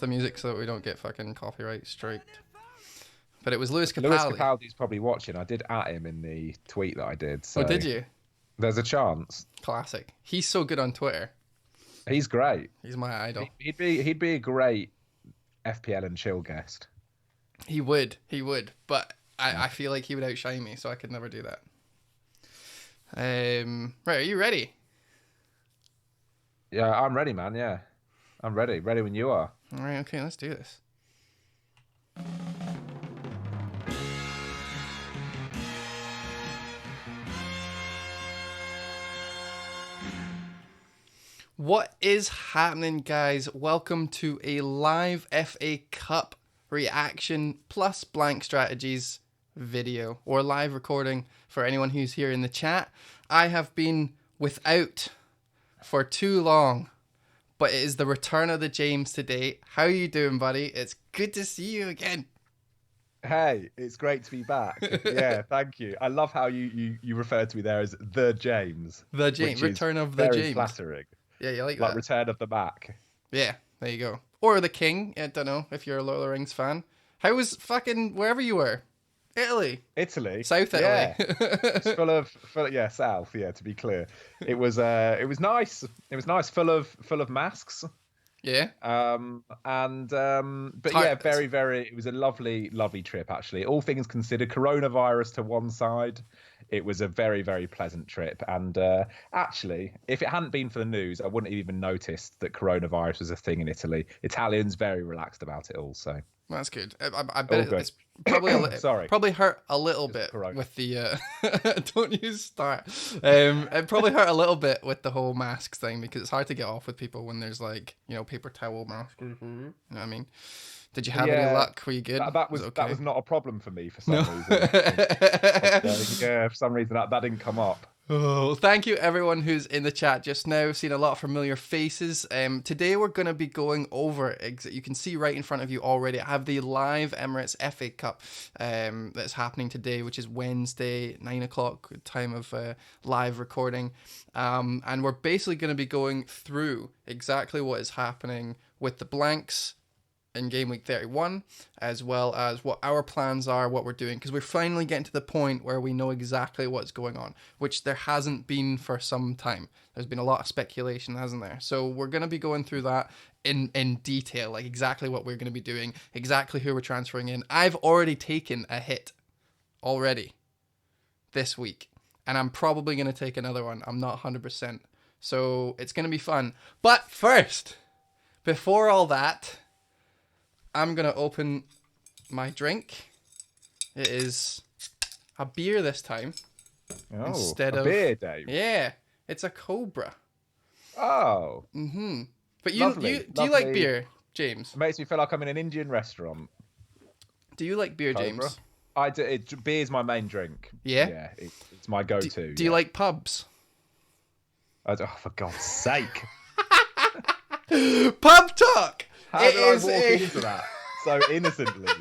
the music so that we don't get fucking copyright striked. But it was Lewis Capaldi. Lewis Capaldi's probably watching. I did at him in the tweet that I did. So Oh, did you? There's a chance. Classic. He's so good on Twitter. He's great. He's my idol. He'd be a great FPL and chill guest. He would. But I feel like he would outshine me, so I could never do that. Right, are you ready? Yeah, I'm ready, man. Yeah, I'm ready. Ready when you are. All right, okay, let's do this. What is happening, guys? Welcome to a live FA Cup reaction plus blank strategies video or live recording for anyone who's here in the chat. I have been without for too long, but it is the return of the James today. How are you doing, buddy? It's good to see you again. Hey, it's great to be back. Yeah, thank you. I love how you referred to me there as the James. The James, return of the James. Very flattering. Yeah, you like that? Like return of the Mac. Yeah, there you go. Or the King. I don't know if you're a Lord of the Rings fan. How was fucking wherever you were? Italy. South Italy. Yeah. It's full of south, yeah, to be clear. It was nice. It was nice, full of masks. Yeah. But yeah, very, very, it was a lovely, lovely trip, actually. All things considered, coronavirus to one side, it was a very, very pleasant trip. And actually, if it hadn't been for the news, I wouldn't have even noticed that coronavirus was a thing in Italy. Italians very relaxed about it also. That's good. I bet it's probably probably hurt a little bit with the don't use start. It probably hurt a little bit with the whole masks thing because it's hard to get off with people when there's like, you know, paper towel masks. You know what I mean? Did you have any luck? Were you good? That was not a problem for me for some reason. Yeah, for some reason that didn't come up. Oh, thank you everyone who's in the chat just now. Seen a lot of familiar faces. Today we're going to be going over, you can see right in front of you already, I have the live Emirates FA Cup that's happening today, which is Wednesday, 9 o'clock, time of live recording. And we're basically going to be going through exactly what is happening with the blanks in game week 31, as well as what our plans are, what we're doing, because we're finally getting to the point where we know exactly what's going on, which there hasn't been for some time. There's been a lot of speculation, hasn't there? So we're going to be going through that in detail, like exactly what we're going to be doing, exactly who we're transferring in. I've already taken a hit already this week, and I'm probably going to take another one. I'm not 100%. So it's going to be fun. But first, before all that, I'm going to open my drink. It is a beer this time. Oh, instead a of beer, Dave. Yeah, it's a Cobra. Oh. Mm-hmm. But do you like beer, James? It makes me feel like I'm in an Indian restaurant. Do you like beer, Cobra? James? I do. Beer's my main drink. Yeah? Yeah, it's my go-to. Do you like pubs? Oh, for God's sake. Pub talk! How did I walk into that so innocently?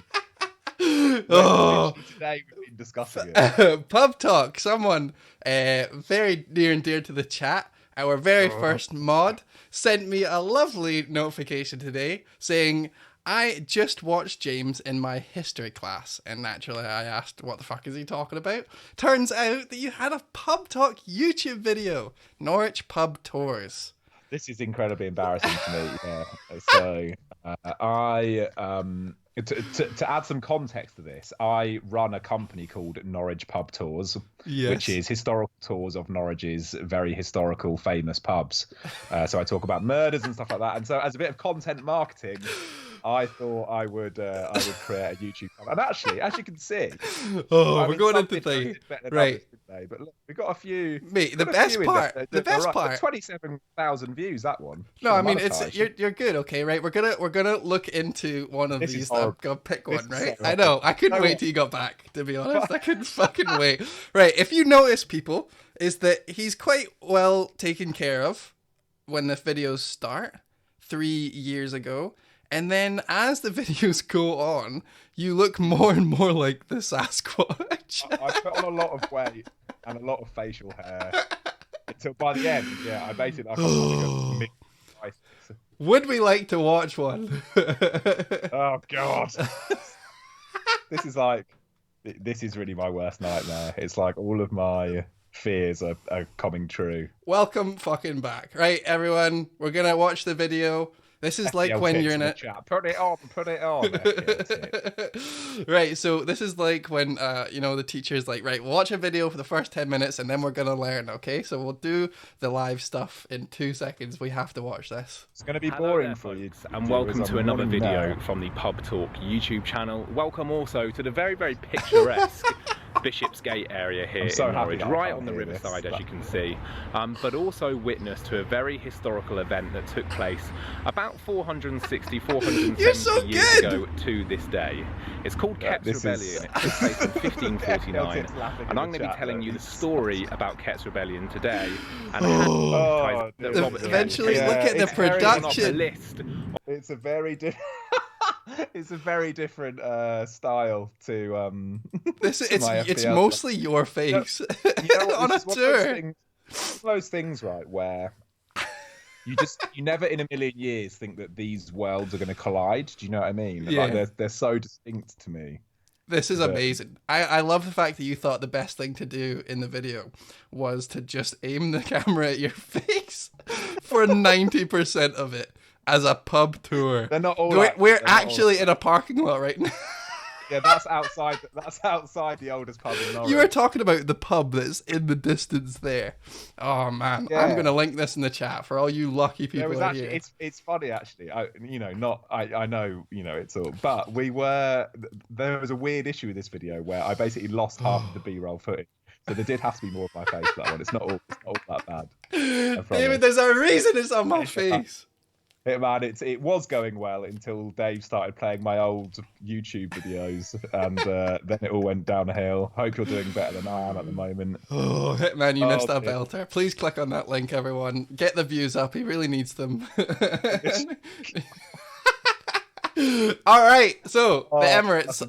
Oh, today we've been discussing it. Pub talk. Someone very near and dear to the chat, our very first mod, sent me a lovely notification today saying, I just watched James in my history class, and naturally I asked, what the fuck is he talking about? Turns out that you had a Pub Talk YouTube video, Norwich Pub Tours. This is incredibly embarrassing to me. Yeah. So to add some context to this, I run a company called Norwich Pub Tours, which is historical tours of Norwich's very historical, famous pubs. So I talk about murders and stuff like that. And so as a bit of content marketing, I thought I would create a YouTube channel. And actually, as you can see, we're going into things, right? Today, but look, we got a few. Mate, the best part. 27,000 views. That one. No, I mean you're good. Okay, right? We're gonna look into one of these. I'm gonna pick one, right? I know. I couldn't wait till you got back. To be honest, I couldn't fucking wait. Right? If you notice, people, is that he's quite well taken care of when the videos start 3 years ago. And then as the videos go on, you look more and more like the Sasquatch. I put on a lot of weight and a lot of facial hair. Until by the end, I basically Would we like to watch one? Oh God. This is like, this is really my worst nightmare. It's like all of my fears are coming true. Welcome fucking back. Right, everyone, we're going to watch the video. This is like FPL when tips you're in the it. chat. Put it on, put it on. FPL tips. Right, so this is like when, the teacher's like, right, watch a video for the first 10 minutes and then we're going to learn, okay? So we'll do the live stuff in 2 seconds. We have to watch this. It's going to be boring for you. And welcome to another video from the Pub Talk YouTube channel. Welcome also to the very, very picturesque Bishopsgate area here in Norwich, right on the riverside, as you can see, but also witness to a very historical event that took place about 460, 470 years ago to this day. It's called Kett's Rebellion. It took place in 1549, and I'm going to be telling you the story about Kett's Rebellion today. And eventually, look at the production. It's a very different. It's a very different style to this. It's mostly your face on a tour. One of those things, right, where you never in a million years think that these worlds are going to collide. Do you know what I mean? Yeah. Like they're so distinct to me. This is amazing. I love the fact that you thought the best thing to do in the video was to just aim the camera at your face for 90% of it. As a pub tour. They're not all. We're actually in a parking lot right now. Yeah, that's outside. That's outside the oldest pub in Norwich. You were talking about the pub that's in the distance there. Oh man, yeah. I'm gonna link this in the chat for all you lucky people out here. It's funny actually. I know it's all, but there was a weird issue with this video where I basically lost half of the B-roll footage. So there did have to be more of my face for that one. It's not all that bad. David, there's a reason it's on my face. Man, it was going well until Dave started playing my old YouTube videos, and then it all went downhill. Hope you're doing better than I am at the moment. Oh, Hitman, you missed a belter. Please click on that link, everyone. Get the views up. He really needs them. All right, so the Emirates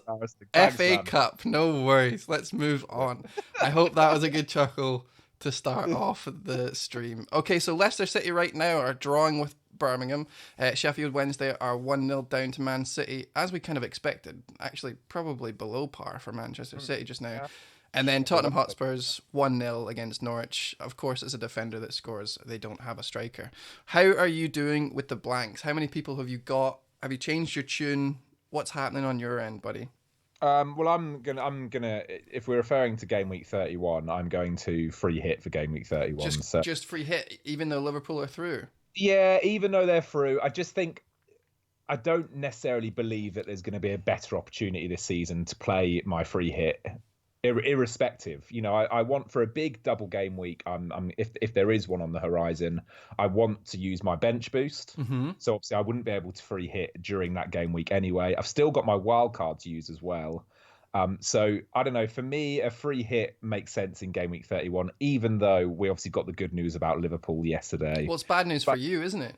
FA Cup. No worries. Let's move on. I hope that was a good chuckle to start off the stream. Okay, so Leicester City right now are drawing with Birmingham. Sheffield Wednesday are 1-0 down to Man City, as we kind of expected. Actually, probably below par for Manchester City just now. Yeah. And then Tottenham Hotspurs 1-0 against Norwich. Of course, it's a defender that scores. They don't have a striker. How are you doing with the blanks? How many people have you got? Have you changed your tune? What's happening on your end, buddy? Well, I'm gonna. If we're referring to game week 31, I'm going to free hit for game week 31. Just free hit, even though Liverpool are through. Yeah, even though they're through, I just think I don't necessarily believe that there's going to be a better opportunity this season to play my free hit, irrespective. I want for a big double game week. If there is one on the horizon, I want to use my bench boost. Mm-hmm. So obviously I wouldn't be able to free hit during that game week anyway. I've still got my wild card to use as well. So I don't know. For me, a free hit makes sense in game week 31, even though we obviously got the good news about Liverpool yesterday. Well, it's bad news for you, isn't it?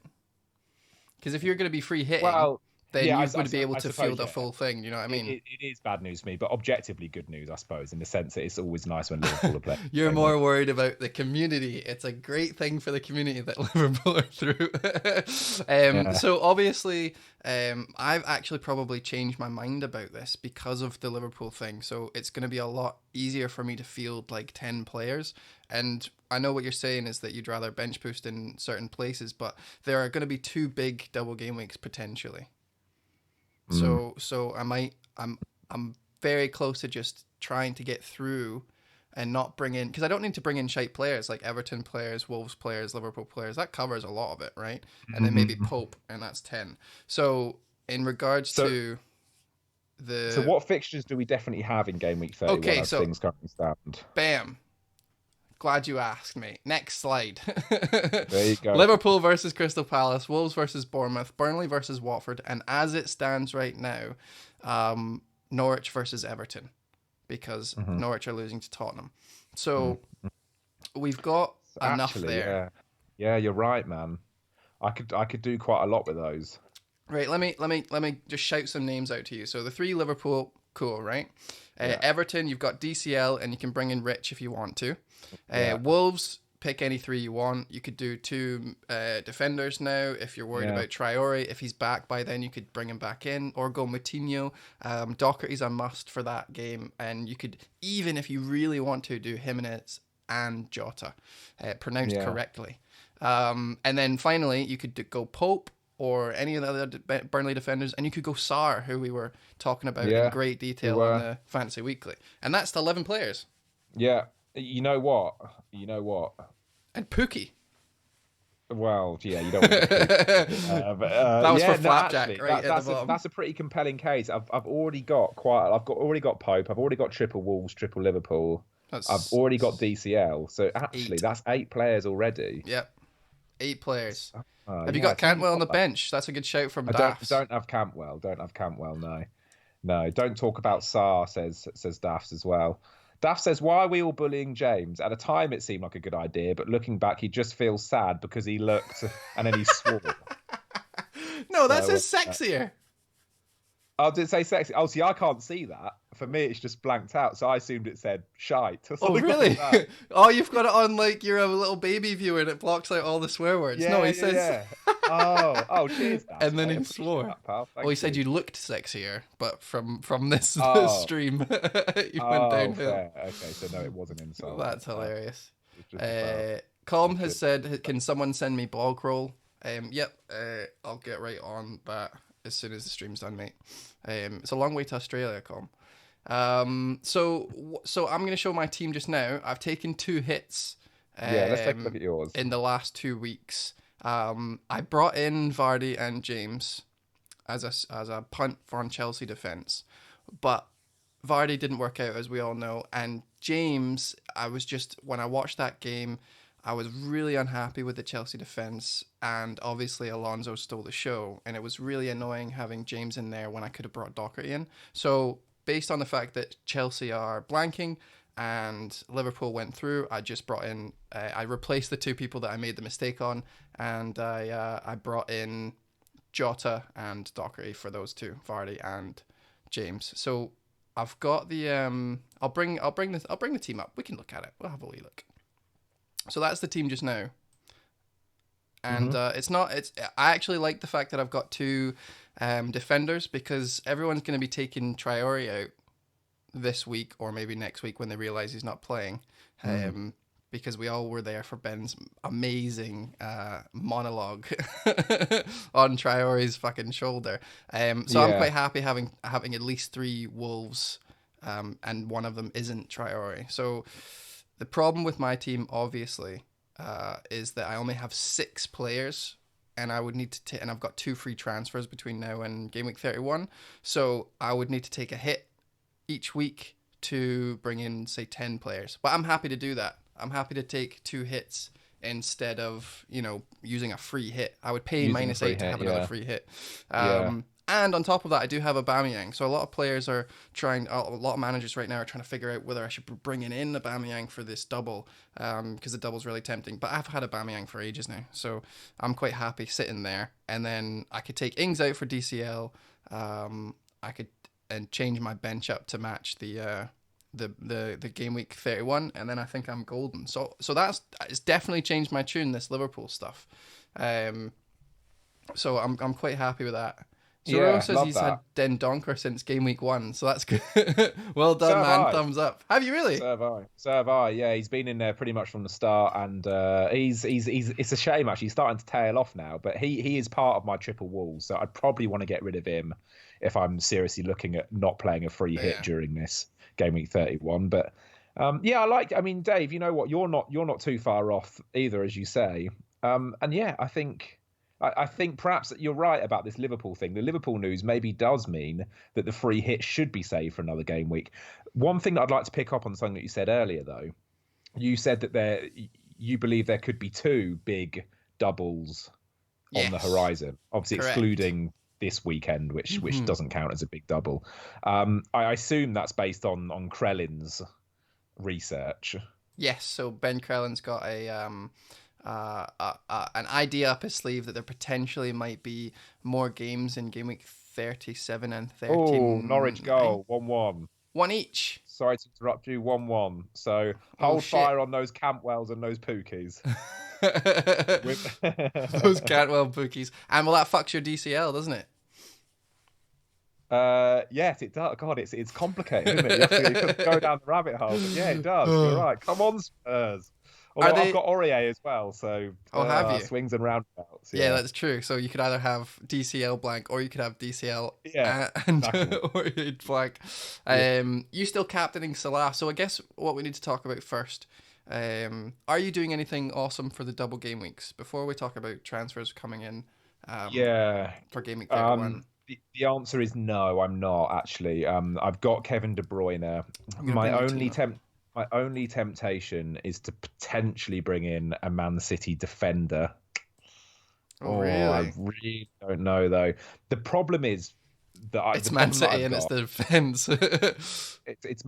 Because if you're going to be free hitting, then you would be able to field a full thing. You know what I mean? It is bad news for me, but objectively good news, I suppose, in the sense that it's always nice when Liverpool are playing. You're more worried about the community. It's a great thing for the community that Liverpool are through. So obviously, I've actually probably changed my mind about this because of the Liverpool thing. So it's going to be a lot easier for me to field like 10 players. And I know what you're saying is that you'd rather bench boost in certain places, but there are going to be 2 big double game weeks potentially. So I'm very close to just trying to get through and not bring in, because I don't need to bring in shite players like Everton players, Wolves players, Liverpool players. That covers a lot of it, right? And then maybe Pope, and that's 10. So in regards to the... So what fixtures do we definitely have in game week 31 as things currently stand? Bam. Glad you asked, mate. Next slide. There you go. Liverpool versus Crystal Palace, Wolves versus Bournemouth, Burnley versus Watford, and as it stands right now, Norwich versus Everton, because Norwich are losing to Tottenham. So we've got enough there. Yeah, you're right, man. I could do quite a lot with those. Right, let me just shout some names out to you. So the 3 Liverpool, cool, right? Everton, you've got DCL, and you can bring in Rich if you want to. Wolves, pick any three you want. You could do two defenders now if you're worried about Traore. If he's back by then, you could bring him back in or go Moutinho. Doherty's a must for that game. And you could, even if you really want to, do Jimenez and Jota, pronounced correctly. And then finally, you could go Pope or any of the other Burnley defenders, and you could go Sarr, who we were talking about in great detail on the Fantasy Weekly. And that's the 11 players. Yeah. You know what? And Pookie. Well, yeah, you don't want to that was for Flapjack, right at the bottom. That's a pretty compelling case. I've already got already got Pope. I've already got triple Wolves, triple Liverpool. I've already got DCL. So actually, that's 8 players already. Yep, 8 players. Have you got Cantwell on the bench? That's a good shout from Daft. Don't have Cantwell. No. Don't talk about Sarr, says Daft as well. Daft says, why are we all bullying James? At a time, it seemed like a good idea, but looking back, he just feels sad because he looked and then he swore. No, that says sexier. Oh, did it say sexy? Oh, see, I can't see that. For me, it's just blanked out, so I assumed it said shite. Oh, really? Oh, you've got it on like you're a little baby viewer and it blocks out all the swear words. No, he says... Yeah. Oh, cheers, Daft. And then he swore. He said you looked sexier, but from this stream, you went downhill. Fair. Okay, so no, it wasn't insult. That's hilarious. Calm has said, can someone send me blog roll? Yep, I'll get right on that as soon as the stream's done, mate. It's a long way to Australia, Calm. So I'm going to show my team just now. I've taken 2 hits. Let's take a look at yours. In the last 2 weeks. I brought in Vardy and James as a punt on Chelsea defence, but Vardy didn't work out, as we all know, and James, when I watched that game, I was really unhappy with the Chelsea defence, and obviously Alonso stole the show, and it was really annoying having James in there when I could have brought Doherty in. So based on the fact that Chelsea are blanking and Liverpool went through, I just brought in, I replaced the 2 people that I made the mistake on, and I brought in Jota and Doherty for those 2, Vardy and James. So I've got the I'll bring the team up. We can look at it. We'll have a wee look. So that's the team just now. And I actually like the fact that I've got 2 defenders, because everyone's going to be taking Traore out this week or maybe next week when they realize he's not playing, because we all were there for Ben's amazing monologue on Traore's fucking shoulder. I'm quite happy having at least 3 Wolves, and one of them isn't Traore. So the problem with my team, obviously, is that I only have 6 players, and I would need to and I've got 2 free transfers between now and game week 31. So I would need to take a hit each week to bring in, say, 10 players. But I'm happy to do that. I'm happy to take 2 hits instead of, using a free hit. I would pay -8 to have another free hit. And on top of that, I do have Aubameyang. So a lot of players are a lot of managers right now are trying to figure out whether I should be bringing in Aubameyang for this double, because the double's really tempting. But I've had Aubameyang for ages now, so I'm quite happy sitting there. And then I could take Ings out for DCL. I could change my bench up to match the game week 31, and then I think I'm golden. So it's definitely changed my tune, this Liverpool stuff. So I'm quite happy with that. Zoro says he's had Den Donker since game week 1, so that's good. Well done, man. Thumbs up. Have you really? So have I. Yeah, he's been in there pretty much from the start, and he's it's a shame actually. He's starting to tail off now, but he is part of my triple Wolves, so I'd probably want to get rid of him if I'm seriously looking at not playing a free hit during this game week 31. But I mean, Dave, you know what? You're not too far off either, as you say. And yeah, I think perhaps you're right about this Liverpool thing. The Liverpool news maybe does mean that the free hit should be saved for another game week. One thing that I'd like to pick up on something that you said earlier, though, you said that you believe there could be 2 big doubles on the horizon, obviously excluding this weekend, which doesn't count as a big double. I assume that's based on Krellin's research. Yes, so Ben Krellin's got an idea up his sleeve that there potentially might be more games in game week 37 and 13. Oh, Norwich goal, 1-1. One each. Sorry to interrupt you. 1-1. So hold fire on those Campwells and those Pookies. Those Cantwell Pookies. And well, that fucks your DCL, doesn't it? Yes, it does. God, it's complicated, isn't it? You have to go down the rabbit hole. But yeah, it does. You're right. Come on, Spurs. Although I've got Aurier as well, so have you? Swings and roundabouts. Yeah, that's true. So you could either have DCL blank or you could have DCL and Aurier blank. You still captaining Salah, so I guess what we need to talk about first. Are you doing anything awesome for the double game weeks before we talk about transfers coming in? For game week 31. The answer is no, I'm not actually. I've got Kevin De Bruyne. My only temptation is to potentially bring in a Man City defender. Really? I really don't know though. The problem is that it's Man City and it's the defence. It's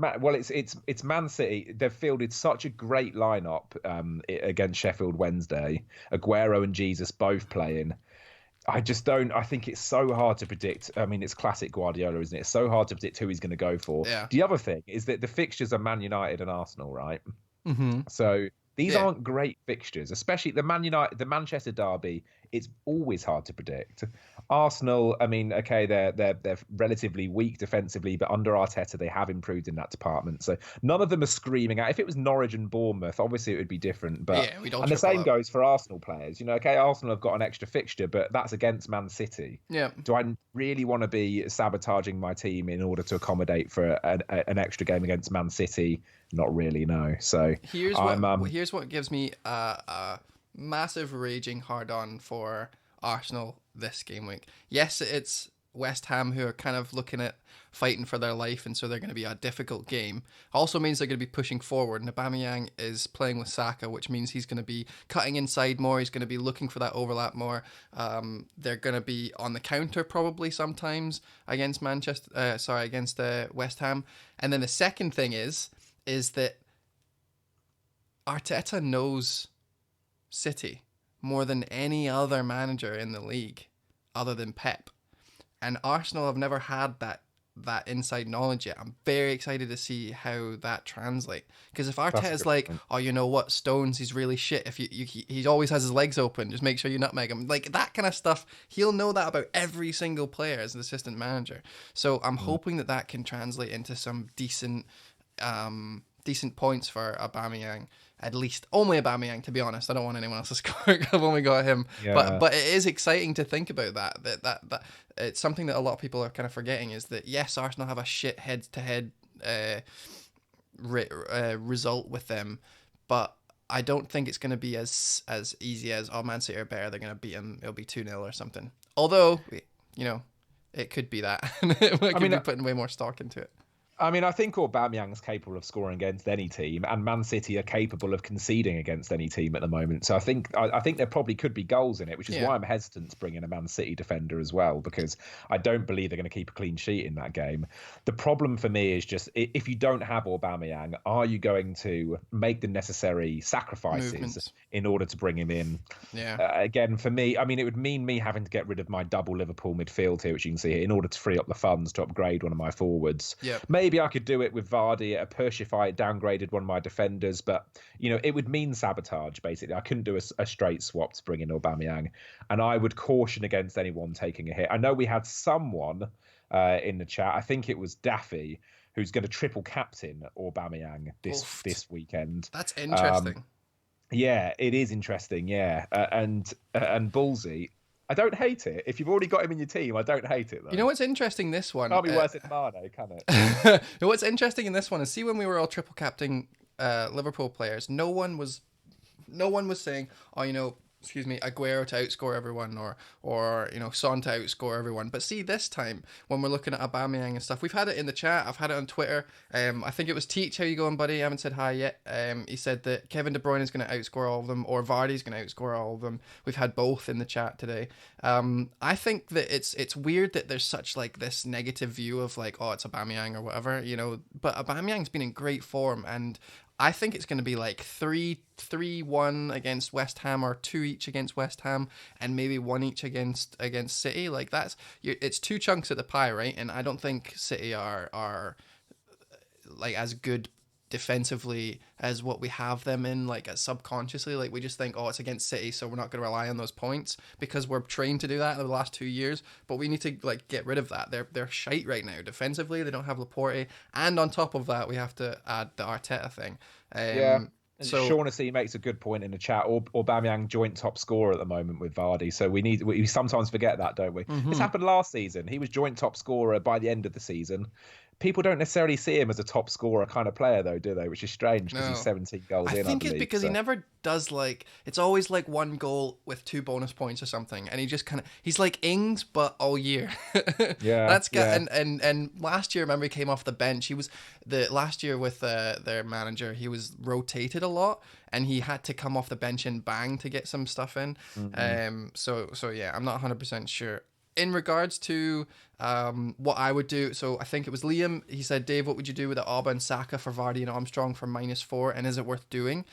Man City. They've fielded such a great lineup against Sheffield Wednesday. Aguero and Jesus both playing. I just don't. I think it's so hard to predict. I mean, it's classic Guardiola, isn't it? It's so hard to predict who he's going to go for. Yeah. The other thing is that the fixtures are Man United and Arsenal, right? Mm-hmm. So these aren't great fixtures, especially the Manchester derby. It's always hard to predict. Arsenal, I mean, okay, they're relatively weak defensively, but under Arteta they have improved in that department. So none of them are screaming out. If it was Norwich and Bournemouth, obviously it would be different. But and the same goes for Arsenal players. Okay, Arsenal have got an extra fixture, but that's against Man City. Yeah. Do I really want to be sabotaging my team in order to accommodate for an extra game against Man City? Not really, no. So here's what gives me a massive raging hard on for Arsenal this game week. Yes, it's West Ham who are kind of looking at fighting for their life, and so they're going to be a difficult game. Also means they're going to be pushing forward, and Aubameyang is playing with Saka, which means he's going to be cutting inside more. He's going to be looking for that overlap more. They're going to be on the counter probably sometimes against West Ham. And then the second thing is that Arteta knows City more than any other manager in the league other than Pep. And Arsenal have never had that inside knowledge yet. I'm very excited to see how that translates. Because if Arteta's like, oh, you know what, Stones, he's really shit. If he always has his legs open, just make sure you nutmeg him. Like that kind of stuff, he'll know that about every single player as an assistant manager. So I'm hoping that can translate into some decent points for Aubameyang. At least only Aubameyang, to be honest. I don't want anyone else to score. I've only got him. Yeah. But it is exciting to think about that it's something that a lot of people are kind of forgetting, is that yes, Arsenal have a shit head-to-head result with them, but I don't think it's going to be as easy as Man City are better, they're going to beat them, it'll be 2-0 or something. Although, it could be that. I could be putting way more stock into it. I mean, I think Aubameyang's capable of scoring against any team, and Man City are capable of conceding against any team at the moment. So I think there probably could be goals in it, which is why I'm hesitant to bring in a Man City defender as well, because I don't believe they're going to keep a clean sheet in that game. The problem for me is just, if you don't have Aubameyang, are you going to make the necessary sacrifices in order to bring him in? Yeah. Again, for me, I mean, it would mean me having to get rid of my double Liverpool midfield here, which you can see here, in order to free up the funds to upgrade one of my forwards. Yeah. Maybe I could do it with Vardy at a push if I downgraded one of my defenders, but it would mean sabotage. Basically, I couldn't do a straight swap to bring in Aubameyang, and I would caution against anyone taking a hit. I know we had someone in the chat, I think it was Daffy, who's going to triple captain Aubameyang this weekend. That's interesting. Yeah, it is interesting. Yeah, and Ballsy. I don't hate it. If you've already got him in your team, I don't hate it, though. You know what's interesting this one? Can't be worse than Mane, can it? What's interesting in this one is, see, when we were all triple captaining Liverpool players, no one was saying, oh, Aguero to outscore everyone, or Son to outscore everyone. But see, this time when we're looking at Aubameyang and stuff, we've had it in the chat. I've had it on Twitter. I think it was Teach. How you going, buddy? I haven't said hi yet. He said that Kevin De Bruyne is going to outscore all of them, or Vardy's going to outscore all of them. We've had both in the chat today. I think that it's weird that there's such like this negative view of like, oh, it's Aubameyang or whatever, But Aubameyang's been in great form, and I think it's going to be like 3-1 against West Ham, or 2 each against West Ham, and maybe 1 each against City. Like it's 2 chunks of the pie, right? And I don't think City are like as good defensively as what we have them in, like subconsciously. Like we just think, oh, it's against City, so we're not going to rely on those points because we're trained to do that in the last 2 years. But we need to like get rid of that. They're shite right now defensively. They don't have Laporte, and on top of that, we have to add the Arteta thing. So Shaughnessy makes a good point in the chat. Aubameyang joint top scorer at the moment with Vardy. So we sometimes forget that, don't we? This happened last season. He was joint top scorer by the end of the season. People don't necessarily see him as a top scorer kind of player, though, do they? Which is strange because he's 17 goals in. I think it's because he never does like, it's always like one goal with 2 bonus points or something, and he just kind of, he's like Ings but all year. That's good. And last year, remember, he came off the bench. He was last year with their manager. He was rotated a lot, and he had to come off the bench and bang to get some stuff in. So yeah, I'm not 100% sure. In regards to what I would do, so I think it was Liam, he said, Dave, what would you do with the Alba and Saka for Vardy and Armstrong for -4, and is it worth doing?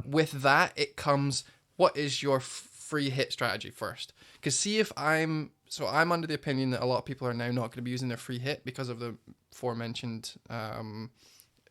With that, it comes, what is your free hit strategy first? Because see if I'm under the opinion that a lot of people are now not going to be using their free hit because of the aforementioned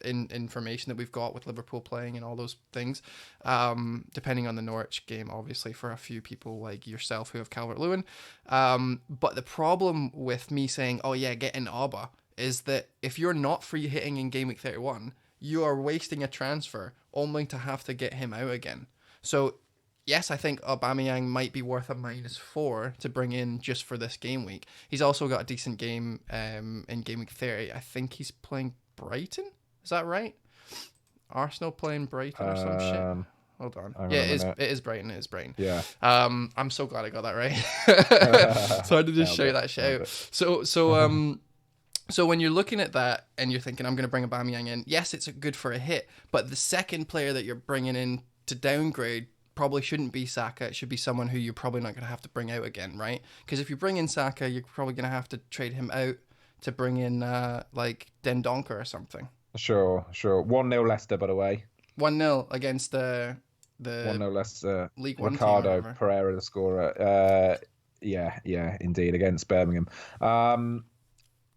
information that we've got with Liverpool playing and all those things, depending on the Norwich game, obviously, for a few people like yourself who have Calvert-Lewin. But the problem with me saying, oh yeah, get in Alba, is that if you're not free hitting in game week 31, you are wasting a transfer only to have to get him out again. So yes, I think Aubameyang might be worth a -4 to bring in just for this game week. He's also got a decent game in game week 30. I think he's playing Brighton. Is that right? Arsenal playing Brighton or some shit? Hold on. Yeah, it is Brighton. It is Brighton. Yeah. I'm so glad I got that right. So I had to just shout that shit out. So when you're looking at that and you're thinking, I'm going to bring Aubameyang in, yes, it's good for a hit, but the second player that you're bringing in to downgrade probably shouldn't be Saka. It should be someone who you're probably not going to have to bring out again, right? Because if you bring in Saka, you're probably going to have to trade him out to bring in like Dendoncker or something. Sure. 1-0 Leicester, by the way. 1-0 against the 1-0 Leicester. League One Ricardo team, Pereira, the scorer. Yeah, indeed, against Birmingham.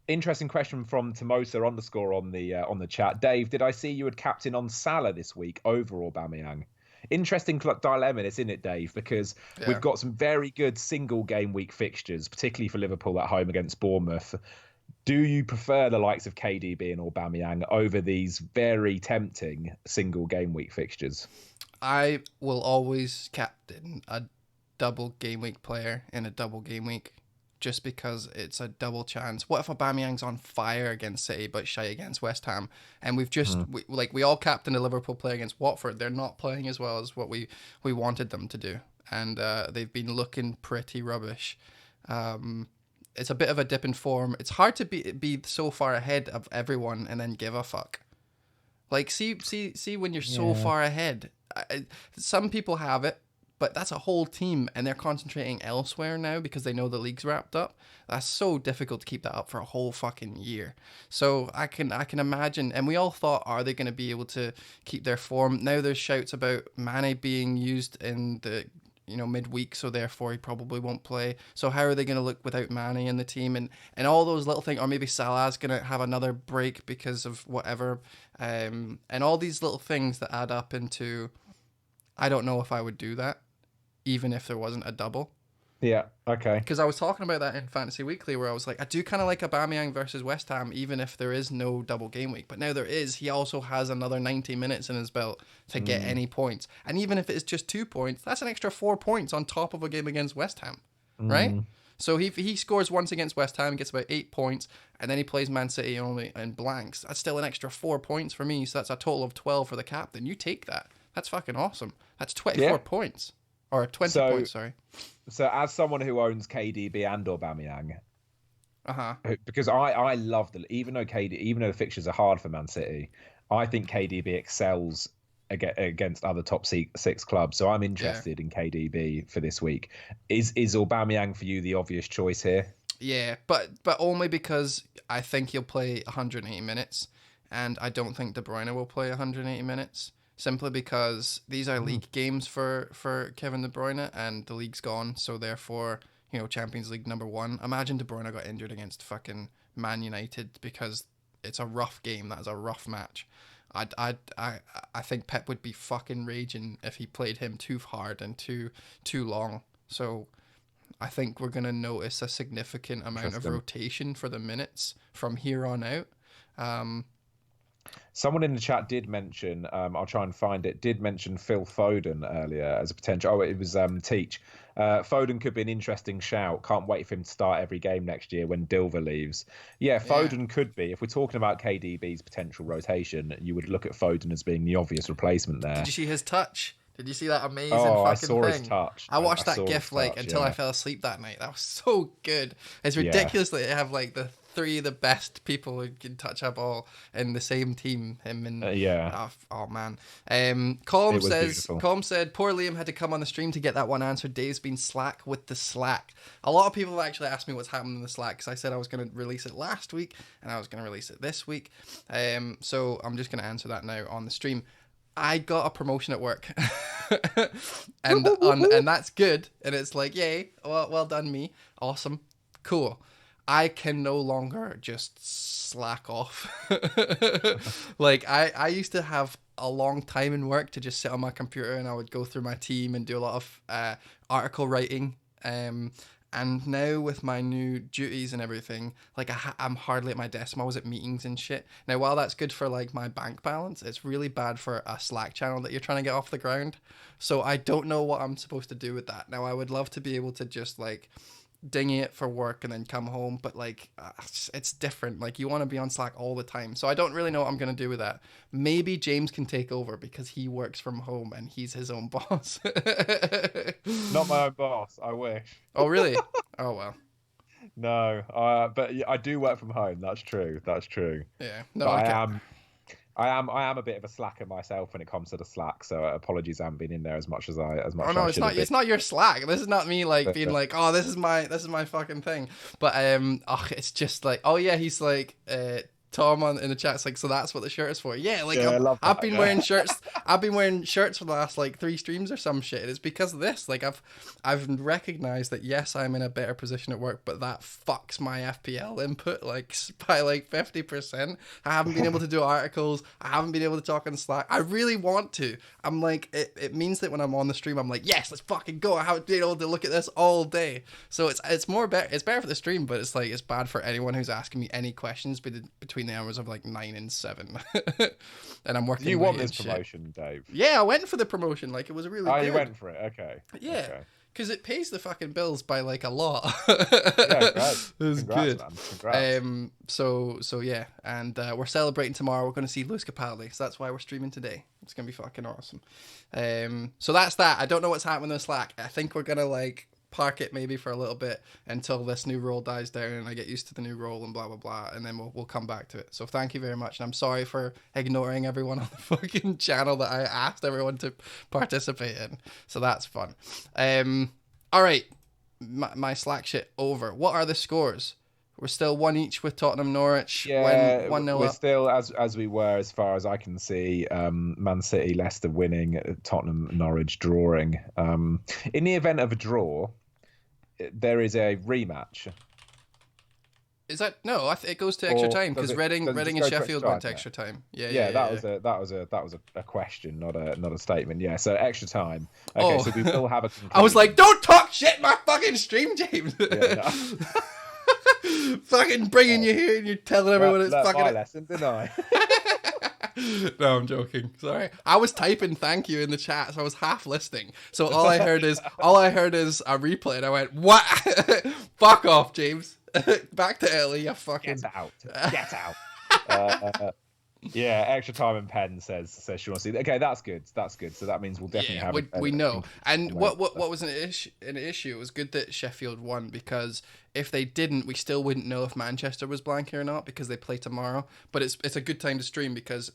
Interesting question from Tomosa _ on the chat. Dave, did I see you had captain on Salah this week over Aubameyang? Interesting dilemma, isn't it, Dave? Because we've got some very good single game week fixtures, particularly for Liverpool at home against Bournemouth. Do you prefer the likes of KDB and Aubameyang over these very tempting single game week fixtures? I will always captain a double game week player in a double game week, just because it's a double chance. What if Aubameyang's on fire against City but shy against West Ham? And we've just we all captained a Liverpool player against Watford. They're not playing as well as what we wanted them to do, and they've been looking pretty rubbish. It's a bit of a dip in form. It's hard to be so far ahead of everyone and then give a fuck. Like, see when you're so far ahead. Some people have it, but that's a whole team, and they're concentrating elsewhere now because they know the league's wrapped up. That's so difficult to keep that up for a whole fucking year. So I can imagine, and we all thought, are they going to be able to keep their form? Now there's shouts about Mane being used in the midweek, so therefore he probably won't play. So how are they going to look without Mane in the team, and all those little things? Or maybe Salah's going to have another break because of whatever, and all these little things that add up into, I don't know if I would do that, even if there wasn't a double. Yeah, okay. Because I was talking about that in Fantasy Weekly, where I was like, I do kind of like Aubameyang versus West Ham, even if there is no double game week. But now there is. He also has another 90 minutes in his belt to get any points. And even if it's just 2 points, that's an extra 4 points on top of a game against West Ham, right? So he scores once against West Ham, gets about 8 points, and then he plays Man City only in blanks. That's still an extra 4 points for me, so that's a total of 12 for the captain. You take that. That's fucking awesome. That's 24 points. Or 20 points, sorry. So as someone who owns KDB and Aubameyang, because I love even though the fixtures are hard for Man City, I think KDB excels against other top 6 clubs. So I'm interested in KDB for this week. Is Aubameyang for you the obvious choice here? Yeah, but only because I think he'll play 180 minutes, and I don't think De Bruyne will play 180 minutes. Simply because these are league games for Kevin De Bruyne, and the league's gone, so therefore, Champions League #1. Imagine De Bruyne got injured against fucking Man United because it's a rough game. That is a rough match. I think Pep would be fucking raging if he played him too hard and too long. So I think we're going to notice a significant amount of rotation for the minutes from here on out. Someone in the chat did mention, I'll try and find it, did mention Phil Foden earlier as a potential. Oh, it was Teach. Foden could be an interesting shout. Can't wait for him to start every game next year when Dilver leaves. Yeah, Foden could be. If we're talking about KDB's potential rotation, you would look at Foden as being the obvious replacement there. Did you see his touch? Did you see that amazing fucking thing? I saw his touch. I watched that GIF until I fell asleep that night. That was so good. It's ridiculous that they have like the three of the best people who can touch a ball in the same team. Him and oh man. Colm said poor Liam had to come on the stream to get that one answered. Dave's been slack with the Slack. A lot of people have actually asked me what's happening in the Slack because I said I was going to release it last week and I was going to release it this week. So I'm just going to answer that now on the stream. I got a promotion at work and that's good. And it's like, yay, well done me. Awesome. Cool. I can no longer just slack off. Like I used to have a long time in work to just sit on my computer and I would go through my team and do a lot of article writing. And now with my new duties and everything, like I'm hardly at my desk. I'm always at meetings and shit. Now, while that's good for like my bank balance, it's really bad for a Slack channel that you're trying to get off the ground. So I don't know what I'm supposed to do with that. Now, I would love to be able to just like dinging it for work and then come home, but like it's different. Like you want to be on Slack all the time. So I don't really know what I'm going to do with that. Maybe James can take over because he works from home and he's his own boss. Not my own boss. I wish. Oh, really? Oh, well. No, but I do work from home. That's true. Yeah. No, I am a bit of a slacker myself when it comes to the Slack. So apologies, I haven't been in there as much. Oh no, it's not your Slack. This is not me like being like, oh, this is my fucking thing. But it's just like, oh yeah, he's like, Tom in the chat's like, so that's what the shirt is for. Yeah, like I've been wearing shirts. I've been wearing shirts for the last like 3 streams or some shit. It's because of this. Like I've recognized that yes, I'm in a better position at work, but that fucks my FPL input like by like 50%. I haven't been able to do articles. I haven't been able to talk on Slack. I really want to. I'm like, it means that when I'm on the stream, I'm like, yes, let's fucking go. I haven't been able to look at this all day. So it's better for the stream, but it's like it's bad for anyone who's asking me any questions between the hours of like 9 and 7. And I'm working. You want this promotion, Dave? Yeah, I went for the promotion. Like it was really good. You went for it. Okay. Yeah. Because it pays the fucking bills by like a lot. Yeah, great. It was good. Man. Congrats. So yeah, and we're celebrating tomorrow. We're going to see Lewis Capaldi, so that's why we're streaming today. It's going to be fucking awesome. So that's that. I don't know what's happening in Slack. I think we're going to like park it maybe for a little bit until this new role dies down and I get used to the new role and blah blah blah, and then we'll come back to it. So thank you very much, and I'm sorry for ignoring everyone on the fucking channel that I asked everyone to participate in. So that's fun. All right, my Slack shit over. What are the scores? We're still 1 each with Tottenham Norwich. Yeah, 1-0 we're up. still as we were as far as I can see. Man City, Leicester winning, Tottenham, Norwich drawing. In the event of a draw, there is a rematch. Is that no? It goes to extra time because Reading and Sheffield went to extra time. Yeah. That was a question, not a statement. Yeah, so extra time. Okay, so we will have a. I was like, don't talk shit, my fucking stream, James. Yeah, no. Fucking bringing you here and you're telling everyone it's fucking. My lesson, didn't I? No, I'm joking. Sorry. I was typing thank you in the chat, so I was half listening. So all I heard is a replay, and I went, what? Fuck off, James. Back to Italy, you fucking... Get out. Yeah, extra time and pen says she wants to see. Okay, that's good. So that means we'll definitely have it. We know. And what was an issue? It was good that Sheffield won, because if they didn't, we still wouldn't know if Manchester was blank or not, because they play tomorrow. But it's a good time to stream because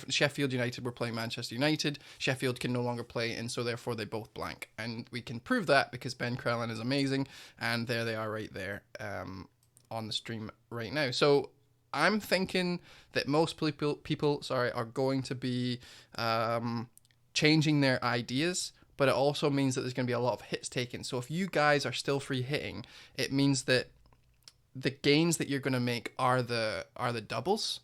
Sheffield United were playing Manchester United. Sheffield can no longer play, and so therefore they both blank. And we can prove that because Ben Crellin is amazing, and there they are right there on the stream right now. So I'm thinking that most people are going to be changing their ideas, but it also means that there's going to be a lot of hits taken. So if you guys are still free hitting, it means that the gains that you're going to make are the doubles.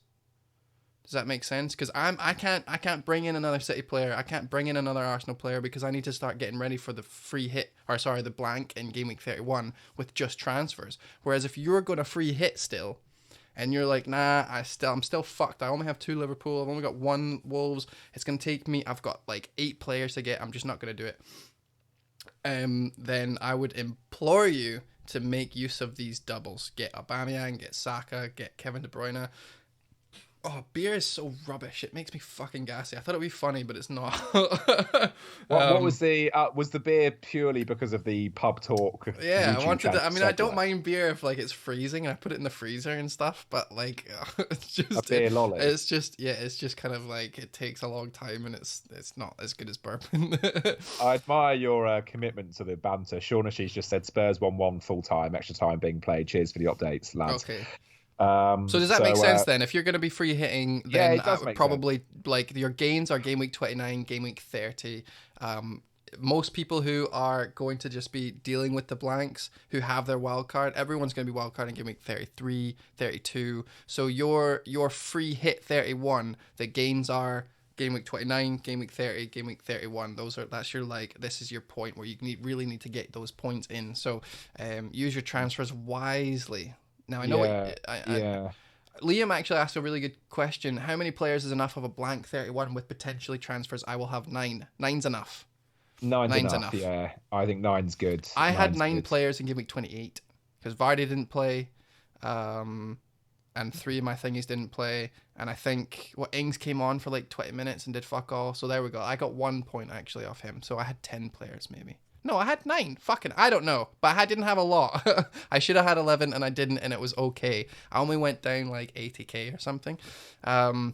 Does that make sense? Because I can't bring in another City player. I can't bring in another Arsenal player because I need to start getting ready for the free hit, or sorry, the blank in game week 31 with just transfers. Whereas if you're going to free hit still, and you're like, nah, I'm still fucked. I only have 2 Liverpool. I've only got 1 Wolves. It's gonna take me. I've got like 8 players to get. I'm just not gonna do it. Then I would implore you to make use of these doubles. Get Aubameyang, get Saka, get Kevin De Bruyne. Oh, beer is so rubbish. It makes me fucking gassy. I thought it'd be funny, but it's not. What was the beer purely because of the pub talk? Yeah, I wanted to. I mean, I don't segment? mind beer if like it's freezing and I put it in the freezer and stuff, but like it's just A beer lolly. It's just kind of like it takes a long time and it's not as good as bourbon. I admire your commitment to the banter. Shauna, she's just said Spurs 1-1 full time, extra time being played. Cheers for the updates, lads. Okay. So does that make sense then? If you're going to be free hitting, then it does I would make probably sense. like your gains are game week 29, game week 30. Most people who are going to just be dealing with the blanks, who have their wild card, everyone's going to be wild card in game week 33, 32. So your free hit 31, the gains are game week 29, game week 30, game week 31. That's your like, this is your point where you really need to get those points in. So use your transfers wisely. Now I know Liam actually asked a really good question. How many players is enough of a blank 31 with potentially transfers? I will have 9. 9's enough. Nine's enough. Yeah, I think 9's good. I had 9 players in game week 28 because Vardy didn't play, and 3 of my thingies didn't play, and I think Ings came on for like 20 minutes and did fuck all. So there we go. I got 1 point actually off him. So I had 10 players maybe. No, I had 9. Fucking, I don't know. But I didn't have a lot. I should have had 11 and I didn't, and it was okay. I only went down like 80k or something. And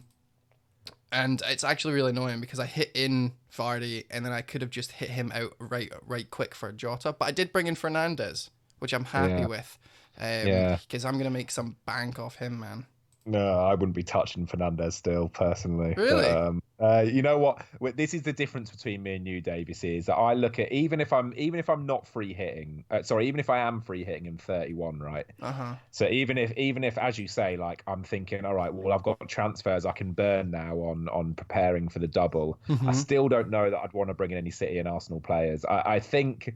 it's actually really annoying because I hit in Vardy and then I could have just hit him out right quick for Jota. But I did bring in Fernandes, which I'm happy with. Because I'm going to make some bank off him, man. No, I wouldn't be touching Fernandes still, personally. Really? But, you know what? This is the difference between me and you, Davies, is that I look at even if I'm not free hitting, even if I am free hitting in 31, right? So even if, as you say, like I'm thinking, all right, well, I've got transfers I can burn now on preparing for the double. I still don't know that I'd want to bring in any City and Arsenal players. I think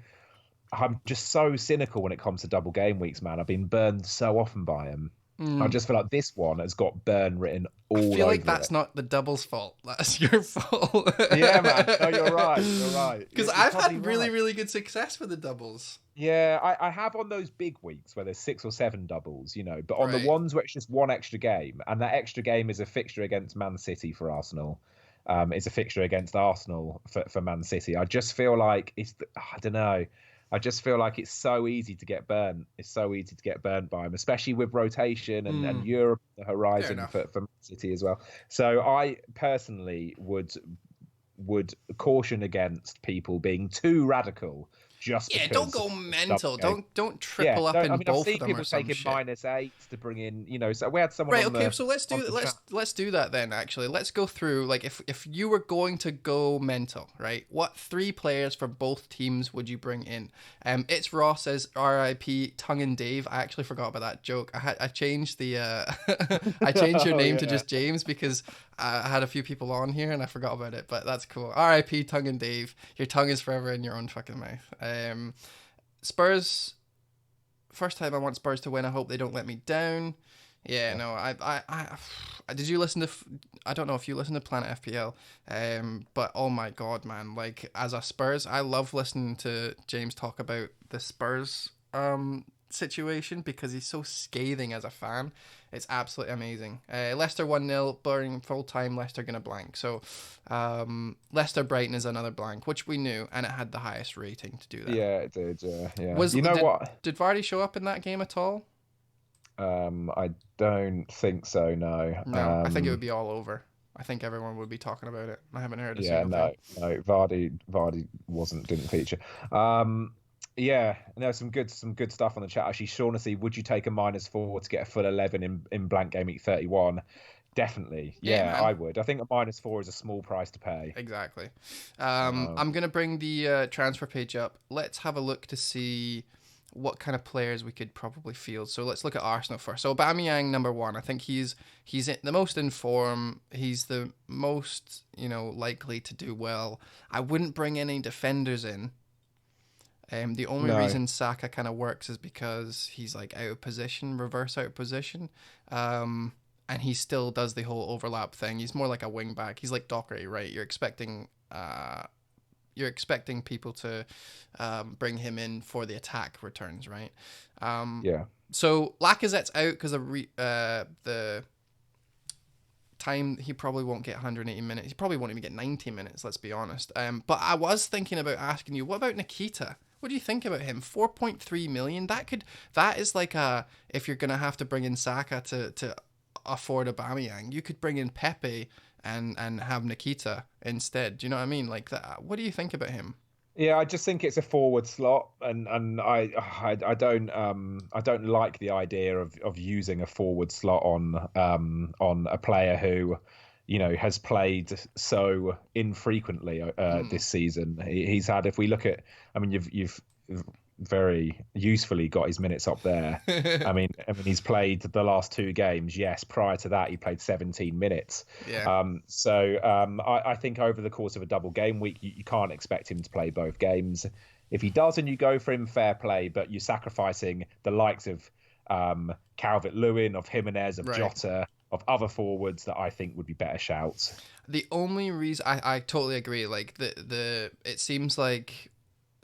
I'm just so cynical when it comes to double game weeks, man. I've been burned so often by them. I just feel like this one has got burn written all over it. I feel like that's not the double's fault. That's your fault. Yeah, man. No, you're right. Because I've had really, really good success with the doubles. Yeah, I have on those big weeks where there's 6 or 7 doubles, but on the ones where it's just one extra game, and that extra game is a fixture against Man City for Arsenal. It's a fixture against Arsenal for Man City. I just feel like I don't know. I just feel like it's so easy to get burnt. It's so easy to get burnt by him, especially with rotation and Europe, the horizon for Man City as well. So I personally would caution against people being too radical. Don't go mental. Don't triple up in both of them. I've seen people taking -8 to bring in. So we had someone. Right. Okay. So let's do that then. Actually, let's go through like if you were going to go mental, right? What 3 players for both teams would you bring in? It's Ross says R.I.P. Tongue and Dave. I actually forgot about that joke. I changed the I changed your name to just James because I had a few people on here and I forgot about it. But that's cool. R.I.P. Tongue and Dave. Your tongue is forever in your own fucking mouth. Spurs, first time I want Spurs to win. I hope they don't let me down. Yeah, no, I did you listen to, I don't know if you listen to Planet FPL, but oh my God, man, like as a Spurs, I love listening to James talk about the Spurs, situation because he's so scathing as a fan. It's absolutely amazing. Leicester 1-0, Burning full time, Leicester gonna blank. So Leicester Brighton is another blank, which we knew, and it had the highest rating to do that. Yeah, it did. Yeah. Did Vardy show up in that game at all? I don't think so. No. I think it would be all over. I think everyone would be talking about it. I haven't heard a single thing. No. Vardy didn't feature. Yeah, some good stuff on the chat. Actually, Shaughnessy, would you take a -4 to get a full 11 in blank game week 31? Definitely. Yeah, I would. I think a -4 is a small price to pay. Exactly. I'm going to bring the transfer page up. Let's have a look to see what kind of players we could probably field. So let's look at Arsenal first. So Aubameyang, number one. I think he's the most in form. He's the most, likely to do well. I wouldn't bring any defenders in. The only reason Saka kind of works is because he's like out of position, reverse out of position. And he still does the whole overlap thing. He's more like a wing back. He's like Doherty, right? You're expecting people to bring him in for the attack returns, right? Yeah. So Lacazette's out because of the time. He probably won't get 180 minutes. He probably won't even get 90 minutes, let's be honest. But I was thinking about asking you, what about Nikita? What do you think about him? 4.3 million? That is like if you're going to have to bring in Saka to afford Aubameyang, you could bring in Pepe and have Nikita instead. Do you know what I mean? Like that. What do you think about him? Yeah, I just think it's a forward slot, and I don't like the idea of using a forward slot on a player who, has played so infrequently this season. He's had, if we look at, you've very usefully got his minutes up there. I mean, he's played the last 2 games. Yes, prior to that, he played 17 minutes. Yeah. I think over the course of a double game week, you can't expect him to play both games. If he does and you go for him, fair play, but you're sacrificing the likes of Calvert-Lewin, of Jimenez, of Jota, of other forwards that I think would be better shouts. The only reason I totally agree, like it seems like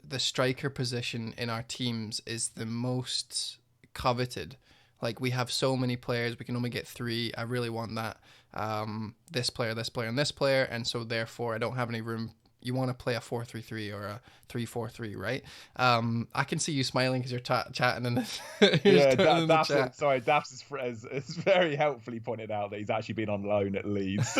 the striker position in our teams is the most coveted. Like, we have so many players, we can only get 3. I really want that. This player, and this player, and so therefore I don't have any room. You want to play a 4-3-3 or a 3-4-3, right? I can see you smiling because you're chatting in this. Daph's has very helpfully pointed out that he's actually been on loan at Leeds.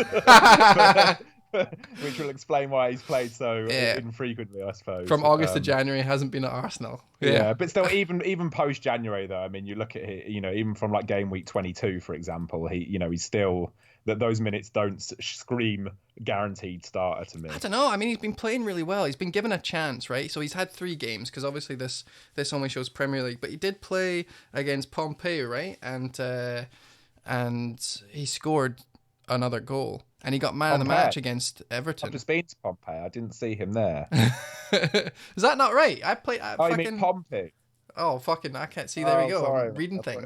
Which will explain why he's played so infrequently, I suppose. From August to January, hasn't been at Arsenal. Yeah, but still, even post January though, I mean, you look at it, even from like game week 22, for example, he's still those minutes don't scream guaranteed starter to me. I don't know. I mean, he's been playing really well. He's been given a chance, right? So he's had 3 games because obviously this only shows Premier League, but he did play against Pompey, right? And he scored another goal. And he got man of the match against Everton. I've just been to Pompey. I didn't see him there. Is that not right? You mean Pompey? Oh, fucking, I can't see. There we go. Sorry. I'm reading things.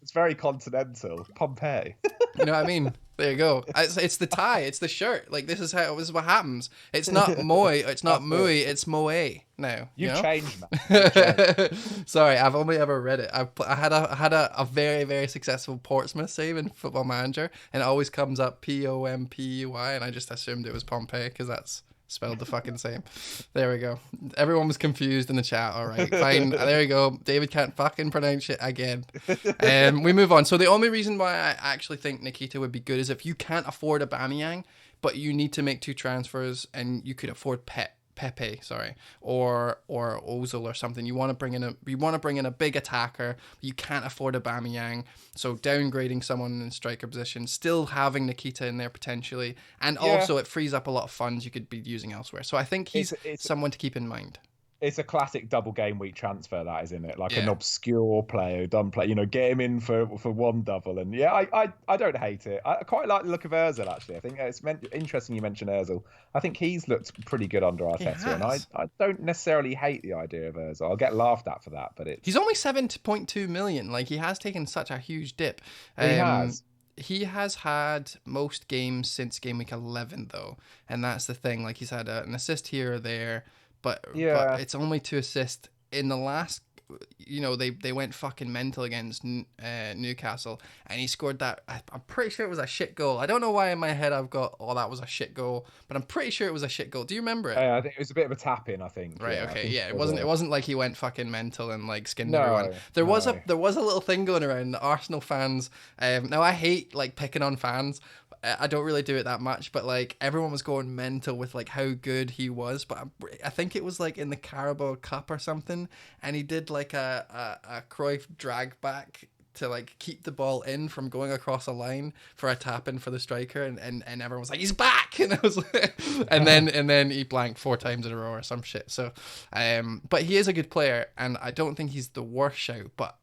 It's very continental. Pompey. You know what I mean? There you go. It's the tie. It's the shirt. Like, this is what happens. It's not Moy. It's not Mui. It's Moe now. You've changed, man. Sorry, I've only ever read it. I had a very, very successful Portsmouth save in Football Manager, and it always comes up Pompey, and I just assumed it was Pompey because that's spelled the fucking same. There we go. Everyone was confused in the chat. All right, fine. There you go. David can't fucking pronounce it again. We move on. So the only reason why I actually think Nikita would be good is if you can't afford Aubameyang, but you need to make 2 transfers and you could afford Pepe, or Ozil or something. You want to bring in a big attacker. You can't afford Aubameyang, so downgrading someone in striker position, still having Nikita in there potentially, and also it frees up a lot of funds you could be using elsewhere. So I think he's someone to keep in mind. It's a classic double game week transfer, that, isn't it? Like an obscure player who doesn't play, get him in for one double. And I don't hate it. I quite like the look of Ozil, actually. I think it's interesting you mentioned Ozil. I think he's looked pretty good under Arteta, and I don't necessarily hate the idea of Ozil. I'll get laughed at for that, but he's only 7.2 million. Like, he has taken such a huge dip. He has had most games since game week 11, though, and that's the thing. Like, he's had an assist here or there. But it's only 2 assists in the last. They went fucking mental against Newcastle, and he scored that. I'm pretty sure it was a shit goal. I don't know why in my head I've got, that was a shit goal, but I'm pretty sure it was a shit goal. Do you remember it? I think it was a bit of a tap in. I think. Right. Okay. Yeah. It wasn't like he went fucking mental and like skinned everyone. There was a little thing going around. The Arsenal fans. Now I hate like picking on fans. I don't really do it that much, but like everyone was going mental with like how good he was. But I think it was like in the Carabao Cup or something, and he did like a Cruyff drag back to like keep the ball in from going across a line for a tap in for the striker, and everyone was like, he's back, and I was like, and then he blanked 4 times in a row or some shit. So, but he is a good player, and I don't think he's the worst shout. But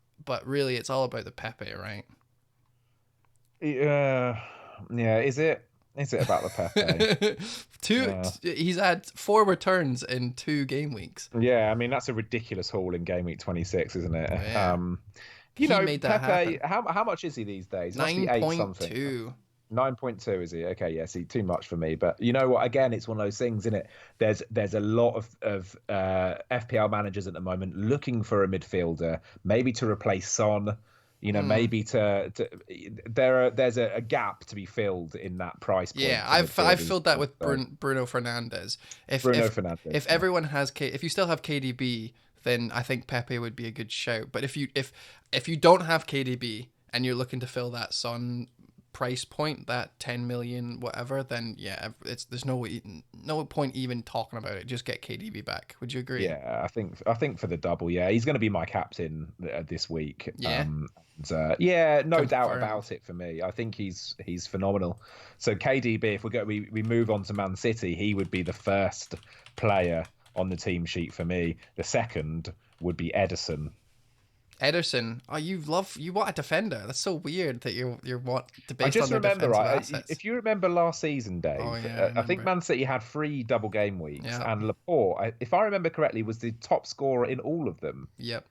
really, it's all about the Pepe, right? Yeah. Is it about the Pepe? He's had 4 returns in 2 game weeks. Yeah, I mean that's a ridiculous haul in game week 26, isn't it? Yeah. Made that Pepe, how much is he these days? 9.2. 9.2 is he? Okay, yeah. See, too much for me. But you know what? Again, it's one of those things, isn't it? There's a lot of FPL managers at the moment looking for a midfielder, maybe to replace Son. Maybe there's a gap to be filled in that price point. Yeah, I've filled that with Bruno Fernandes. If everyone has if you still have KDB, then I think Pepe would be a good shout. But if you don't have KDB and you're looking to fill that Son price point, that 10 million whatever, then yeah, there's no point even talking about it. Just get KDB back. Would you agree? Yeah, I think for the double, yeah, he's going to be my captain this week. Yeah. No doubt about it for me. I think he's phenomenal. So KDB, if we move on to Man City, he would be the first player on the team sheet for me. The second would be Ederson. Oh, you want a defender. That's so weird that you want to base. I just on remember, right? Assets. If you remember last season, Dave, I think Man City had 3 double game weeks, and Laporte, if I remember correctly, was the top scorer in all of them. Yep.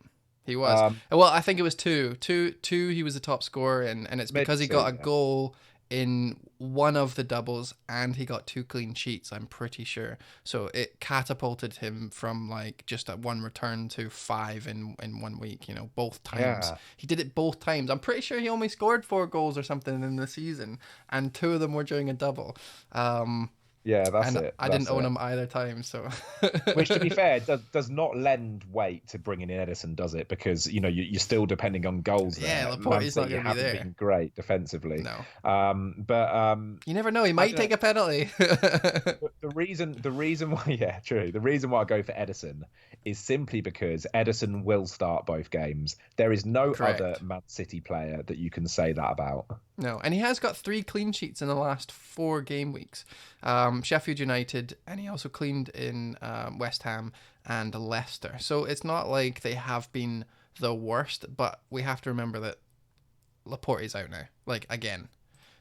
He was. Well, I think it was 2. He was the top scorer, and it's because he got a goal in one of the doubles, and he got 2 clean sheets, I'm pretty sure. So it catapulted him from like just at 1 return to 5 in 1 week, both times. Yeah. He did it both times. I'm pretty sure he only scored 4 goals or something in the season, and 2 of them were during a double. Yeah, that's it. I didn't own him either time, so. Which, to be fair, does not lend weight to bringing in Ederson, does it? Because you're still depending on goals. Yeah, Laporte's not going to be there. Been great defensively. No. But you never know. He might take a penalty. The reason why, yeah, true. The reason why I go for Ederson is simply because Ederson will start both games. There is no other Man City player that you can say that about. No, and he has got 3 clean sheets in the last 4 game weeks. Sheffield United, and he also cleaned in West Ham and Leicester. So it's not like they have been the worst, but we have to remember that Laporte is out now, like again,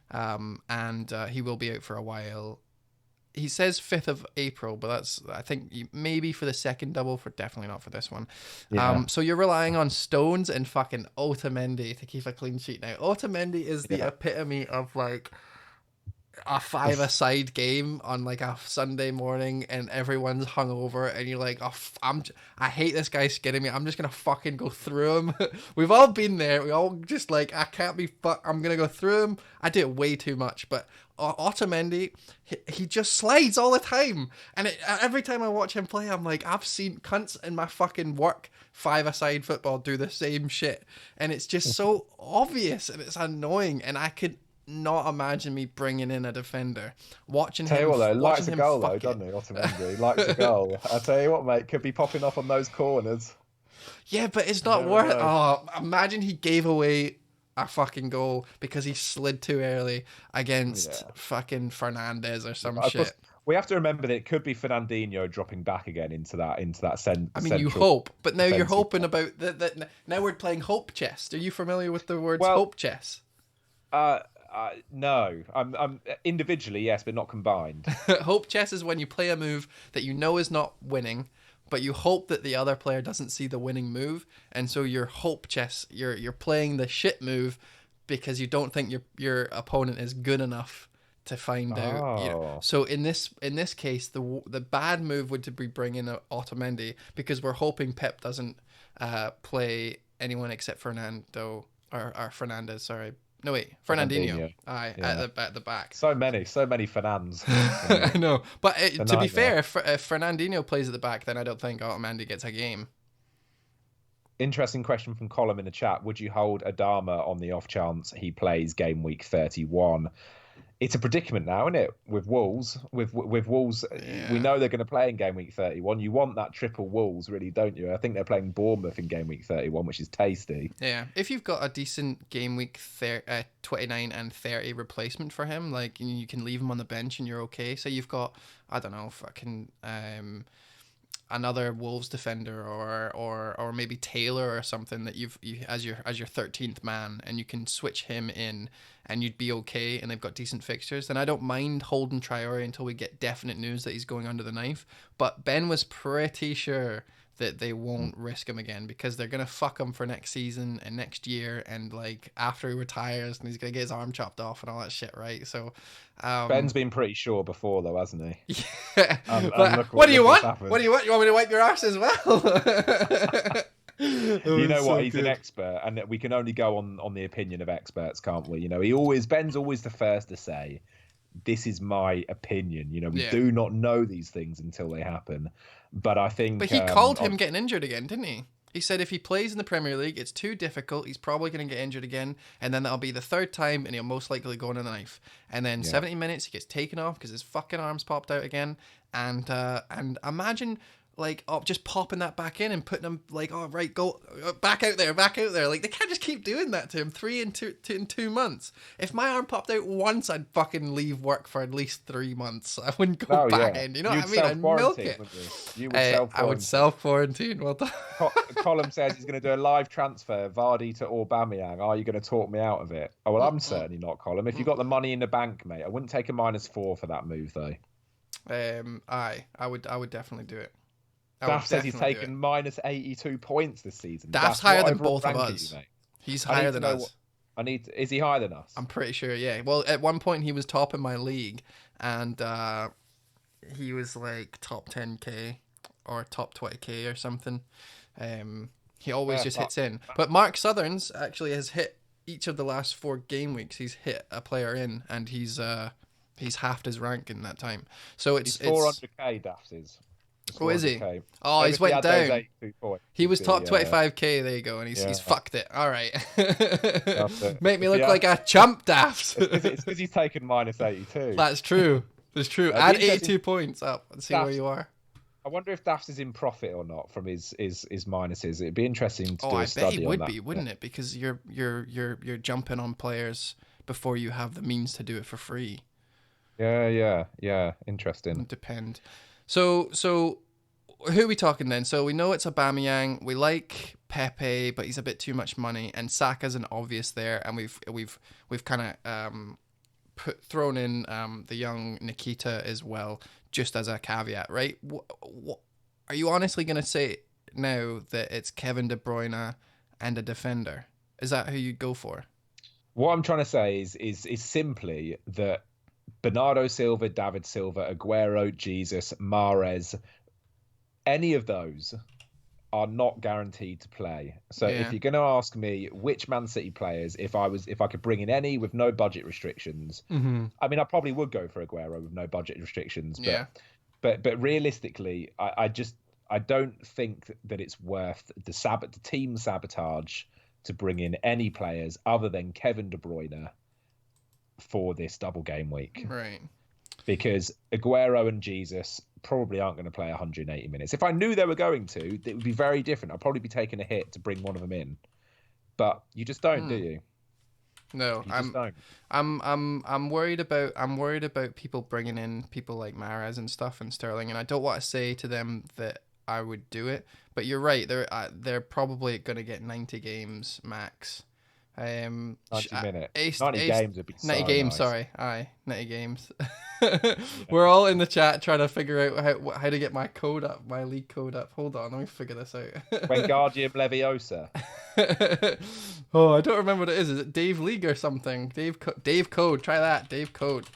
and he will be out for a while. He says 5th of April, but that's, I think, maybe for the second double, definitely not for this one. Yeah. So you're relying on Stones and fucking Otamendi to keep a clean sheet now. Otamendi is the epitome of like a 5-a-side game on like a Sunday morning, and everyone's hungover, and you're like, I hate this guy skidding me. I'm just gonna fucking go through him. We've all been there. We all just like, I can't be I'm gonna go through him. I do it way too much, but Otamendi, he just slides all the time, and every time I watch him play, I'm like, I've seen cunts in my fucking work 5-a-side football do the same shit, and it's just so obvious, and it's annoying, and I could not imagine me bringing in a defender. Watching tell him. You what, though, likes a goal though, doesn't he? Otamendi likes a goal. I tell you what, mate, could be popping up on those corners. Yeah, but it's not worth it. Oh, imagine he gave away a fucking goal because he slid too early against fucking Fernandes or some shit. We have to remember that it could be Fernandinho dropping back again into that sense. I mean, you hope, but now you're hoping about that. Now we're playing hope chess. Are you familiar with the words hope chess? No, I'm individually, yes, but not combined. Hope chess is when you play a move that you know is not winning, but you hope that the other player doesn't see the winning move, and so your hope chess, you're playing the shit move because you don't think your opponent is good enough to find out. So in this case, the bad move would be bringing in Otamendi because we're hoping Pep doesn't play anyone except Fernando or Fernandes. Sorry. No, wait, Fernandinho. Aye, at the back. So many Fernands. I know. But to be fair, if Fernandinho plays at the back, then I don't think Otamendi gets a game. Interesting question from Colin in the chat. Would you hold Adama on the off chance he plays game week 31? it's a predicament now, isn't it? With Wolves, with Wolves, we know they're going to play in game week 31. You want that triple Wolves, really, don't you? I think they're playing Bournemouth in game week 31, which is tasty. Yeah, if you've got a decent game week 29 and 30 replacement for him, like you can leave him on the bench and you're okay. So you've got, I don't know, fucking another Wolves defender or maybe Taylor or something that you as your 13th man, and you can switch him in and you'd be okay, and they've got decent fixtures, then I don't mind holding Traore until we get definite news that he's going under the knife. But Ben was pretty sure that they won't risk him again because they're gonna fuck him for next season and next year, and like after he retires and he's gonna get his arm chopped off and all that shit, right? So Ben's been pretty sure before though, hasn't he? Yeah. What do you want? What do you want? You want me to wipe your arse as well? You know what? He's an expert, and we can only go on the opinion of experts, can't we? You know, Ben's always the first to say, "This is my opinion." You know, we do not know these things until they happen. But I think. But he called him getting injured again, didn't he? He said if he plays in the Premier League, it's too difficult. He's probably going to get injured again, and then that'll be the third time, and he'll most likely go on a knife. And then 70 minutes, he gets taken off because his fucking arms popped out again. And imagine just popping that back in and putting him go back out there. Like, they can't just keep doing that to him 3 in 2 months. If my arm popped out once, I'd fucking leave work for at least 3 months. I wouldn't go back in. You know what I mean? I'd milk it. You would I would self-quarantine. Well done. Colm says he's going to do a live transfer, Vardy to Aubameyang. Are you going to talk me out of it? Oh, well, I'm certainly not, Colm. If you've got the money in the bank, mate, I wouldn't take a -4 for that move, though. I would definitely do it. Daft says he's taken -82 points this season. Daft's higher than both of us. He's higher than us. Is he higher than us? I'm pretty sure, yeah. Well, at one point he was top in my league, and he was like top 10k or top 20k or something. He always just hits in. But Mark Southerns actually has hit each of the last 4 game weeks. He's hit a player in, and he's halved his rank in that time. So it's 400k. Daft is. Oh, is he? Oh, he's went down. He was top 25k. There you go, and he's fucked it. All right. Make me look like a chump, Daft. It's because he's taken -82. That's true. That's true. Add 82 points up and see where you are. I wonder if Daft is in profit or not from his minuses. It'd be interesting to do a study on that. I bet he would be, wouldn't it? Because you're jumping on players before you have the means to do it for free. Yeah. Interesting. It depends. So who are we talking then? So we know it's Aubameyang. We like Pepe, but he's a bit too much money, and Saka's an obvious there. And we've kind of thrown in the young Nikita as well, just as a caveat, right? What are you honestly going to say now that it's Kevin De Bruyne and a defender? Is that who you go for? What I'm trying to say is simply that Bernardo Silva, David Silva, Aguero, Jesus, Mahrez, any of those are not guaranteed to play. So if you're going to ask me which Man City players, if I could bring in any with no budget restrictions, I mean, I probably would go for Aguero with no budget restrictions. But realistically, I don't think that it's worth the team sabotage to bring in any players other than Kevin De Bruyne for this double game week. Right. Because Aguero and Jesus probably aren't going to play 180 minutes. If I knew they were going to, it would be very different. I'd probably be taking a hit to bring one of them in. But you just don't, do you? No, I'm worried about people bringing in people like Mahrez and stuff and Sterling, and I don't want to say to them that I would do it, but you're right. They're probably going to get 90 games max. 90 minutes. 90 games would be 90 so games, nice. Sorry. Aye, 90 games. We're all in the chat trying to figure out how to get my code up, my league code up. Hold on, let me figure this out. Wingardium Leviosa. Oh, I don't remember what it is. Is it Dave League or something? Dave Code. Try that. Dave Code.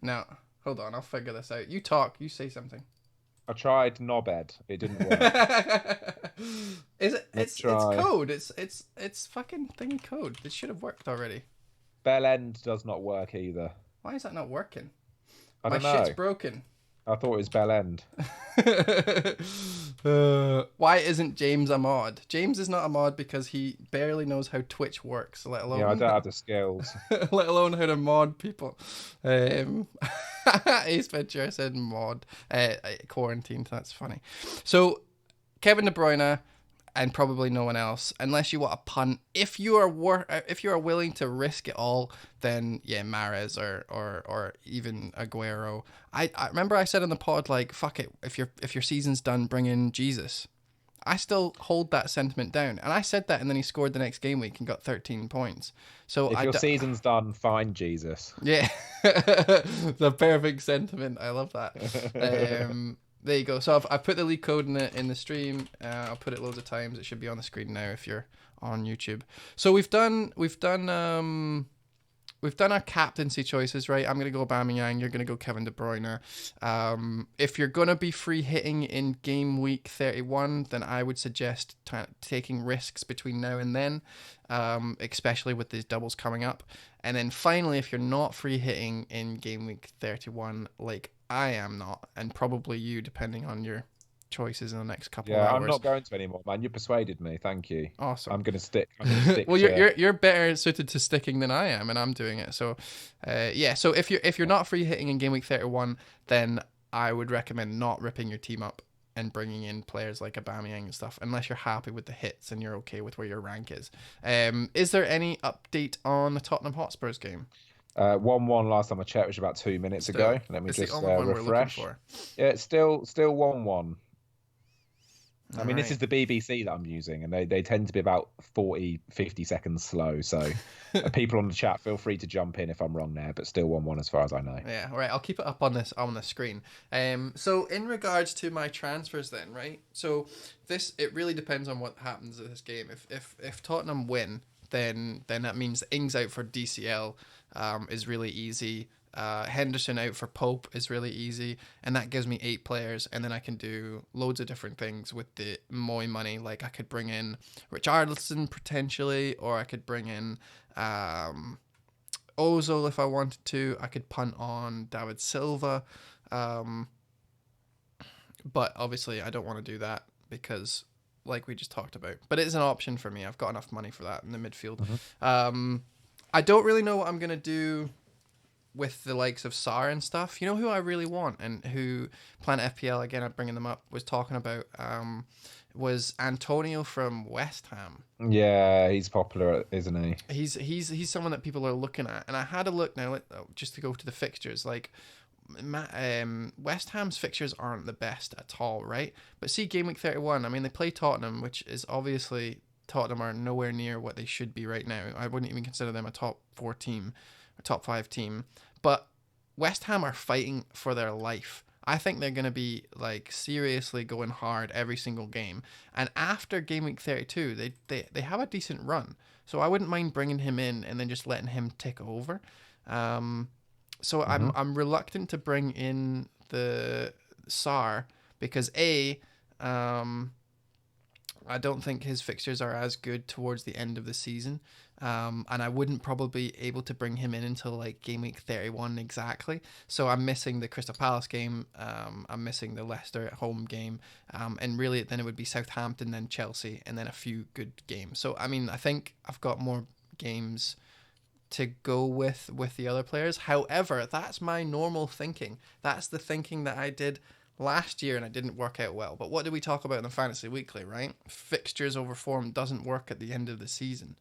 No, hold on. I'll figure this out. You talk. You say something. I tried Knobhead. It didn't work. Is it? It's code. It's fucking thing code. It should have worked already. Bell End does not work either. Why is that not working? I don't know. My shit's broken. I thought it was Bell End. Why isn't James a mod? James is not a mod because he barely knows how Twitch works, let alone... Yeah, I don't have the skills. let alone how to mod people. Ace Ventura said mod. Quarantine, that's funny. So, Kevin De Bruyne... and probably no one else, unless you want a punt. If you are willing to risk it all, then yeah, Mahrez or even Aguero. I remember I said on the pod, like, fuck it, if your season's done, bring in Jesus. I still hold that sentiment down, and I said that, and then he scored the next game week and got 13 points. So if your season's done, find Jesus. Yeah, the perfect sentiment. I love that. There you go. So I put the league code in the stream. I'll put it loads of times. It should be on the screen now if you're on YouTube. So we've done our captaincy choices, right? I'm gonna go Aubameyang. You're gonna go Kevin De Bruyne. If you're gonna be free hitting in game week 31, then I would suggest taking risks between now and then, especially with these doubles coming up. And then finally, if you're not free hitting in game week 31, like I am not, and probably you, depending on your choices in the next couple of hours. Yeah, I'm not going to anymore, man. You persuaded me. Thank you. Awesome. I'm gonna stick. Well, you're better suited to sticking than I am, and I'm doing it. So, yeah. So if you're not free hitting in game week 31, then I would recommend not ripping your team up and bringing in players like Aubameyang and stuff, unless you're happy with the hits and you're okay with where your rank is. Is there any update on the Tottenham Hotspurs game? 1-1 last time I checked, which was about 2 minutes ago. Let me just refresh. Yeah, it's still 1-1. I mean, this is the BBC that I'm using, and they tend to be about 40-50 seconds slow. So people on the chat, feel free to jump in if I'm wrong there, but still 1-1 as far as I know. Yeah, all right. I'll keep it up on the screen. So in regards to my transfers then, right? So it really depends on what happens in this game. If Tottenham win, then that means Ings out for DCL is really easy. Henderson out for Pope is really easy, and that gives me 8 players, and then I can do loads of different things with the Moy money. Like I could bring in Richarlison potentially, or I could bring in Ozil if I wanted to. I could punt on David Silva, but obviously I don't want to do that because, like we just talked about, but it's an option for me. I've got enough money for that in the midfield. I don't really know what I'm gonna do with the likes of Sarr and stuff. You know who I really want, and who Planet FPL, again, I'm bringing them up, was talking about, was Antonio from West Ham. Yeah, he's popular, isn't he? He's someone that people are looking at, and I had a look now, just to go to the fixtures. Like, West Ham's fixtures aren't the best at all, right? But see, game week 31, I mean, they play Tottenham, which is obviously, Tottenham are nowhere near what they should be right now. I wouldn't even consider them a top 4 team, a top 5 team. But West Ham are fighting for their life. I think they're going to be like seriously going hard every single game. And after game week 32, they have a decent run. So I wouldn't mind bringing him in and then just letting him tick over. So I'm reluctant to bring in the Sarr because I don't think his fixtures are as good towards the end of the season. And I wouldn't probably be able to bring him in until like game week 31 exactly. So I'm missing the Crystal Palace game. I'm missing the Leicester at home game. And really then it would be Southampton, then Chelsea, and then a few good games. So, I mean, I think I've got more games to go with the other players. However, that's my normal thinking. That's the thinking that I did last year, and it didn't work out well. But what did we talk about in the Fantasy Weekly, right? Fixtures over form doesn't work at the end of the season.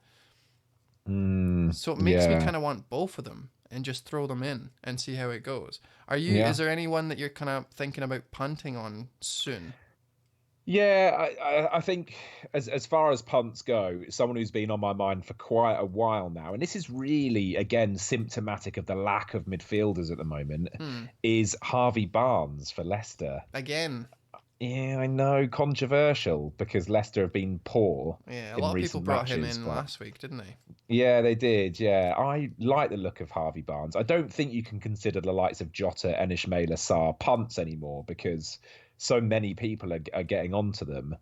So it makes me kind of want both of them and just throw them in and see how it goes. Is there anyone that you're kind of thinking about punting on soon? Yeah, I think as far as punts go, someone who's been on my mind for quite a while now, and this is really, again, symptomatic of the lack of midfielders at the moment, is Harvey Barnes for Leicester. Again. Yeah, I know, controversial, because Leicester have been poor. Yeah, a lot of people brought him in last week, didn't they? Yeah, they did, yeah. I like the look of Harvey Barnes. I don't think you can consider the likes of Jota and Ismaila Sarr punts anymore, because so many people are getting onto them.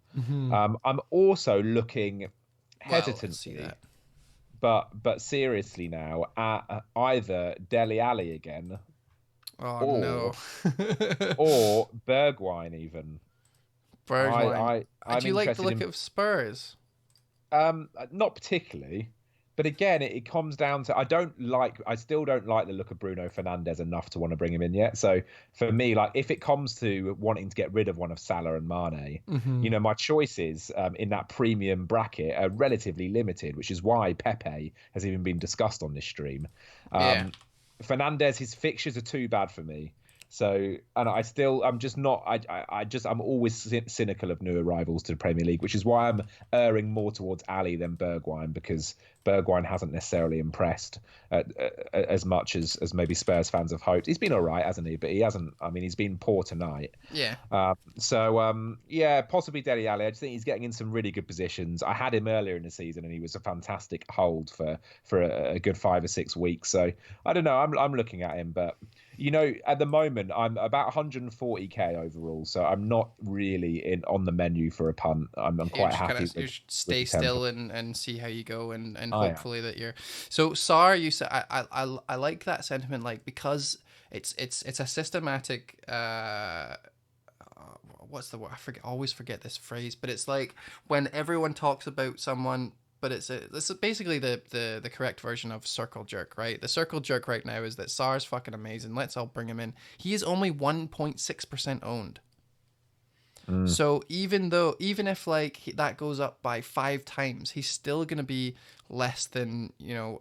I'm also looking hesitantly, but seriously now, at either Dele Alli again, Oh no. Or Bergwijn even. Bergwijn. I'm Do you like the interested look in of Spurs? not particularly, but again, it comes down to I still don't like the look of Bruno Fernandes enough to want to bring him in yet. So for me, like if it comes to wanting to get rid of one of Salah and Mane, my choices in that premium bracket are relatively limited, which is why Pepe has even been discussed on this stream. Fernandes, his fixtures are too bad for me. So, and I'm always cynical of new arrivals to the Premier League, which is why I'm erring more towards Ali than Bergwijn, because Bergwijn hasn't necessarily impressed as much as maybe Spurs fans have hoped. He's been all right, hasn't he? But he hasn't, he's been poor tonight. Yeah. Possibly Dele Alli. I just think he's getting in some really good positions. I had him earlier in the season and he was a fantastic hold for a good 5 or 6 weeks. So I don't know. I'm looking at him, but at the moment I'm about 140k overall, so I'm not really on the menu for a punt. I'm quite happy. You stay still and see how you go, and hopefully that you're. So Sar, you said I like that sentiment, like, because it's a systematic. What's the word? Always forget this phrase, but it's like when everyone talks about someone. But this is basically the correct version of circle jerk, right? The circle jerk right now is that Sar's fucking amazing. Let's all bring him in. He is only 1.6% owned. So even if like that goes up by 5 times, he's still going to be less than,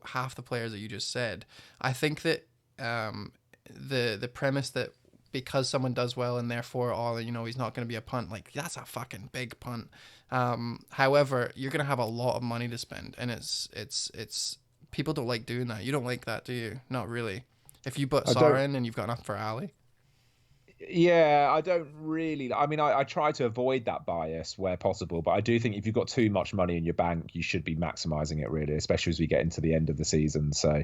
half the players that you just said. I think that the premise that because someone does well and therefore he's not going to be a punt, like, that's a fucking big punt. However, you're going to have a lot of money to spend, and it's people don't like doing that. You don't like that, do you? Not really. If you put Sar in and you've got enough for Ali. Yeah, I don't really. I try to avoid that bias where possible, but I do think if you've got too much money in your bank, you should be maximizing it, really, especially as we get into the end of the season. So,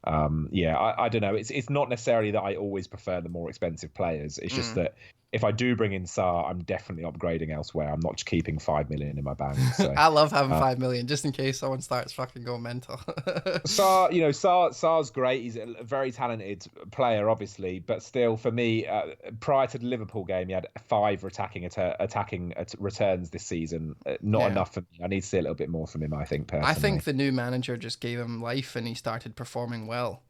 I don't know. It's not necessarily that I always prefer the more expensive players. It's just that if I do bring in Sar, I'm definitely upgrading elsewhere. I'm not just keeping 5 million in my bank. So, I love having 5 million just in case someone starts fucking going mental. Sar's great. He's a very talented player, obviously, but still, for me, prior to the Liverpool game, he had 5 attacking returns this season. Not enough for me. I need to see a little bit more from him, I think, personally. I think the new manager just gave him life and he started performing well.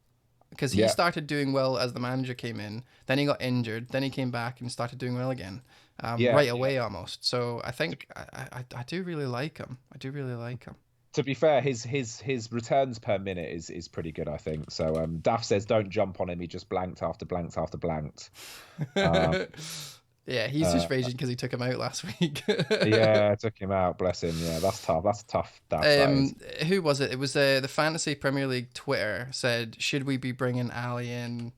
Because he started doing well as the manager came in, then he got injured, then he came back and started doing well again, right away almost. So I think I do really like him. To be fair, his returns per minute is pretty good, I think. So Daff says don't jump on him. He just blanked after blanked after blanked. Yeah, he's just raging because he took him out last week. Yeah, I took him out. Bless him. Yeah, that's tough. That's tough. Who was it? It was the Fantasy Premier League Twitter said, should we be bringing Ali in?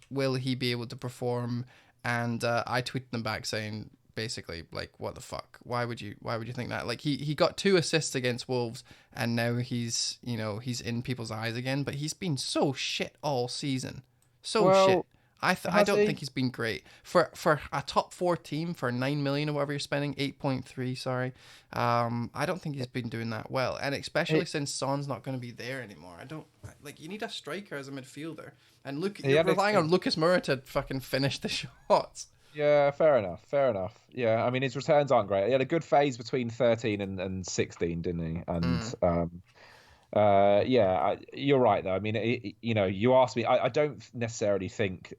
Will he be able to perform? And I tweeted them back saying, basically, like, what the fuck? Why would you think that? Like, he got 2 assists against Wolves, and now he's in people's eyes again. But he's been so shit all season. Shit. I don't think he's been great for a top 4 team for 9 million or whatever you're spending, 8.3. Sorry, I don't think he's been doing that well, and especially since Son's not going to be there anymore. I don't like. You need a striker as a midfielder, and you're relying on Lucas Moura to fucking finish the shots. Yeah, fair enough. Yeah, I mean, his returns aren't great. He had a good phase between 13 and 16, didn't he? And you're right though. I mean, you asked me. I don't necessarily think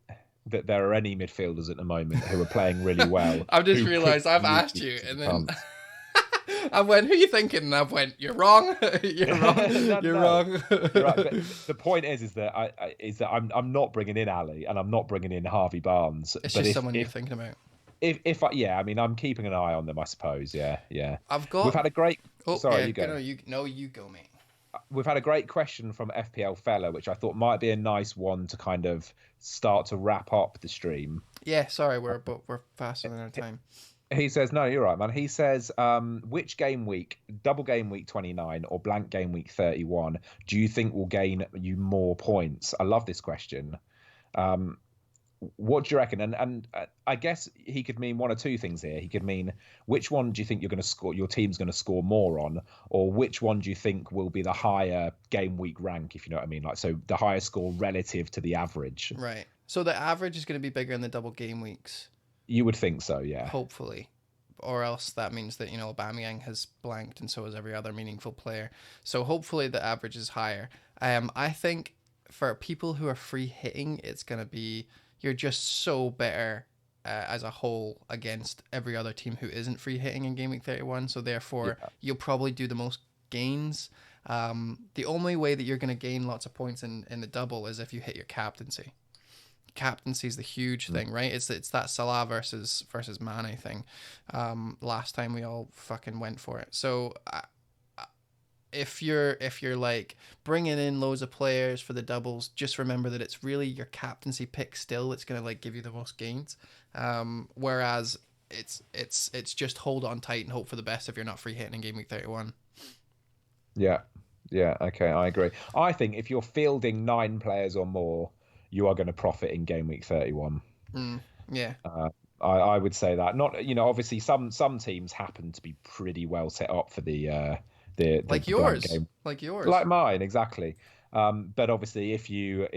that there are any midfielders at the moment who are playing really well. I've just realised I've asked you, and then I went, "Who are you thinking?" And I went, "You're wrong. You're wrong. You're wrong." You're right. But the point is that I'm not bringing in Ali, and I'm not bringing in Harvey Barnes. It's just someone you're thinking about. I'm keeping an eye on them, I suppose. Yeah. We've had a great. Sorry, you go. You go, mate. We've had a great question from FPL Fella, which I thought might be a nice one to kind of start to wrap up the stream. Yeah, sorry, we're faster than our time. He says, no, you're right, man. He says, which game week, double game week 29 or blank game week 31, do you think will gain you more points? I love this question. What do you reckon? And I guess he could mean one or two things here. He could mean, which one do you think your team's going to score more on, or which one do you think will be the higher game week rank, if you know what I mean? Like, so the higher score relative to the average. Right. So the average is going to be bigger in the double game weeks. You would think so, yeah. Hopefully. Or else that means that, Aubameyang has blanked and so has every other meaningful player. So hopefully the average is higher. I think for people who are free hitting, it's going to be, you're just so better as a whole against every other team who isn't free hitting in Game Week 31. So therefore, you'll probably do the most gains. The only way that you're going to gain lots of points in the double is if you hit your captaincy. Captaincy is the huge thing, right? It's that Salah versus Mane thing. Last time we all fucking went for it. So if you're like bringing in loads of players for the doubles, just remember that it's really your captaincy pick still that's gonna like give you the most gains. Whereas it's just hold on tight and hope for the best if you're not free hitting in Game Week 31. Yeah, okay, I agree. I think if you're fielding 9 players or more, you are going to profit in Game Week 31. Yeah. I would say that. Not, obviously some teams happen to be pretty well set up for the like yours game. Like mine, exactly. But obviously if you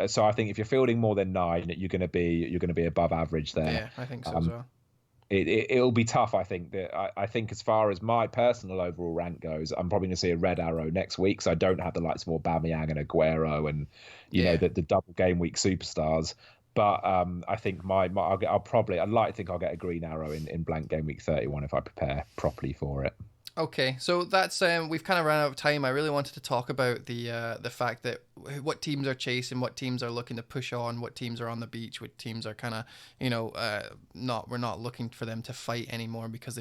so I think if you're fielding more than 9, you're going to be above average there. Yeah, I think so as well. It'll be tough. I think I think as far as my personal overall rank goes, I'm probably going to see a red arrow next week. So I don't have the likes of Aubameyang and Aguero and the double game week superstars. But I think I'd like to think I'll get a green arrow in blank game week 31 if I prepare properly for it. Okay, so that's we've kind of run out of time. I really wanted to talk about the fact that what teams are chasing, what teams are looking to push on, what teams are on the beach, what teams are kind of we're not looking for them to fight anymore because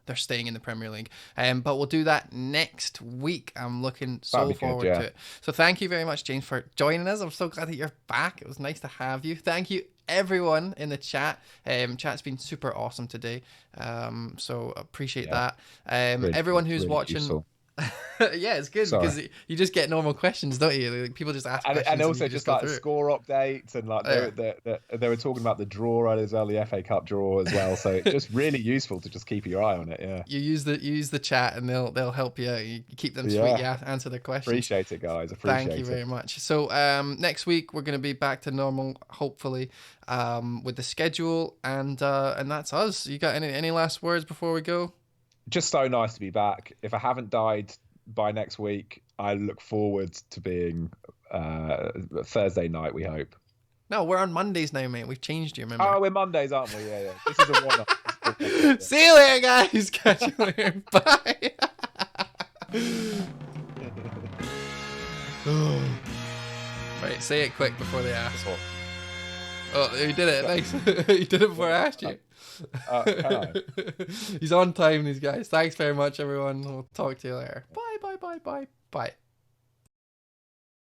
they're staying in the Premier League. But we'll do that next week. I'm looking so forward to it. So thank you very much, James, for joining us. I'm so glad that you're back. It was nice to have you. Thank you everyone in the chat. Chat's been super awesome today, so appreciate that. Everyone who's really watching useful. Yeah, it's good because you just get normal questions, don't you? Like, people just ask questions and also just like score updates and like they were talking about the draw as well, the FA Cup draw as well. So it's just really useful to just keep your eye on it. Yeah, you use the chat and they'll help you. You keep them sweet. Yeah, answer their questions. Appreciate it, guys. Thank you very much. So next week we're going to be back to normal, hopefully, with the schedule and that's us. You got any last words before we go? Just so nice to be back. If I haven't died by next week, I look forward to being Thursday night, we hope. No, we're on Mondays now, mate. We've changed you, remember? Oh, we're Mondays, aren't we? Yeah. This is a one-off. See you later, guys. Catch you later. Bye. Right, say it quick before they ask. Oh, you did it. Nice. You did it before I asked you. He's on time, these guys. Thanks very much, everyone. We'll talk to you later. Bye.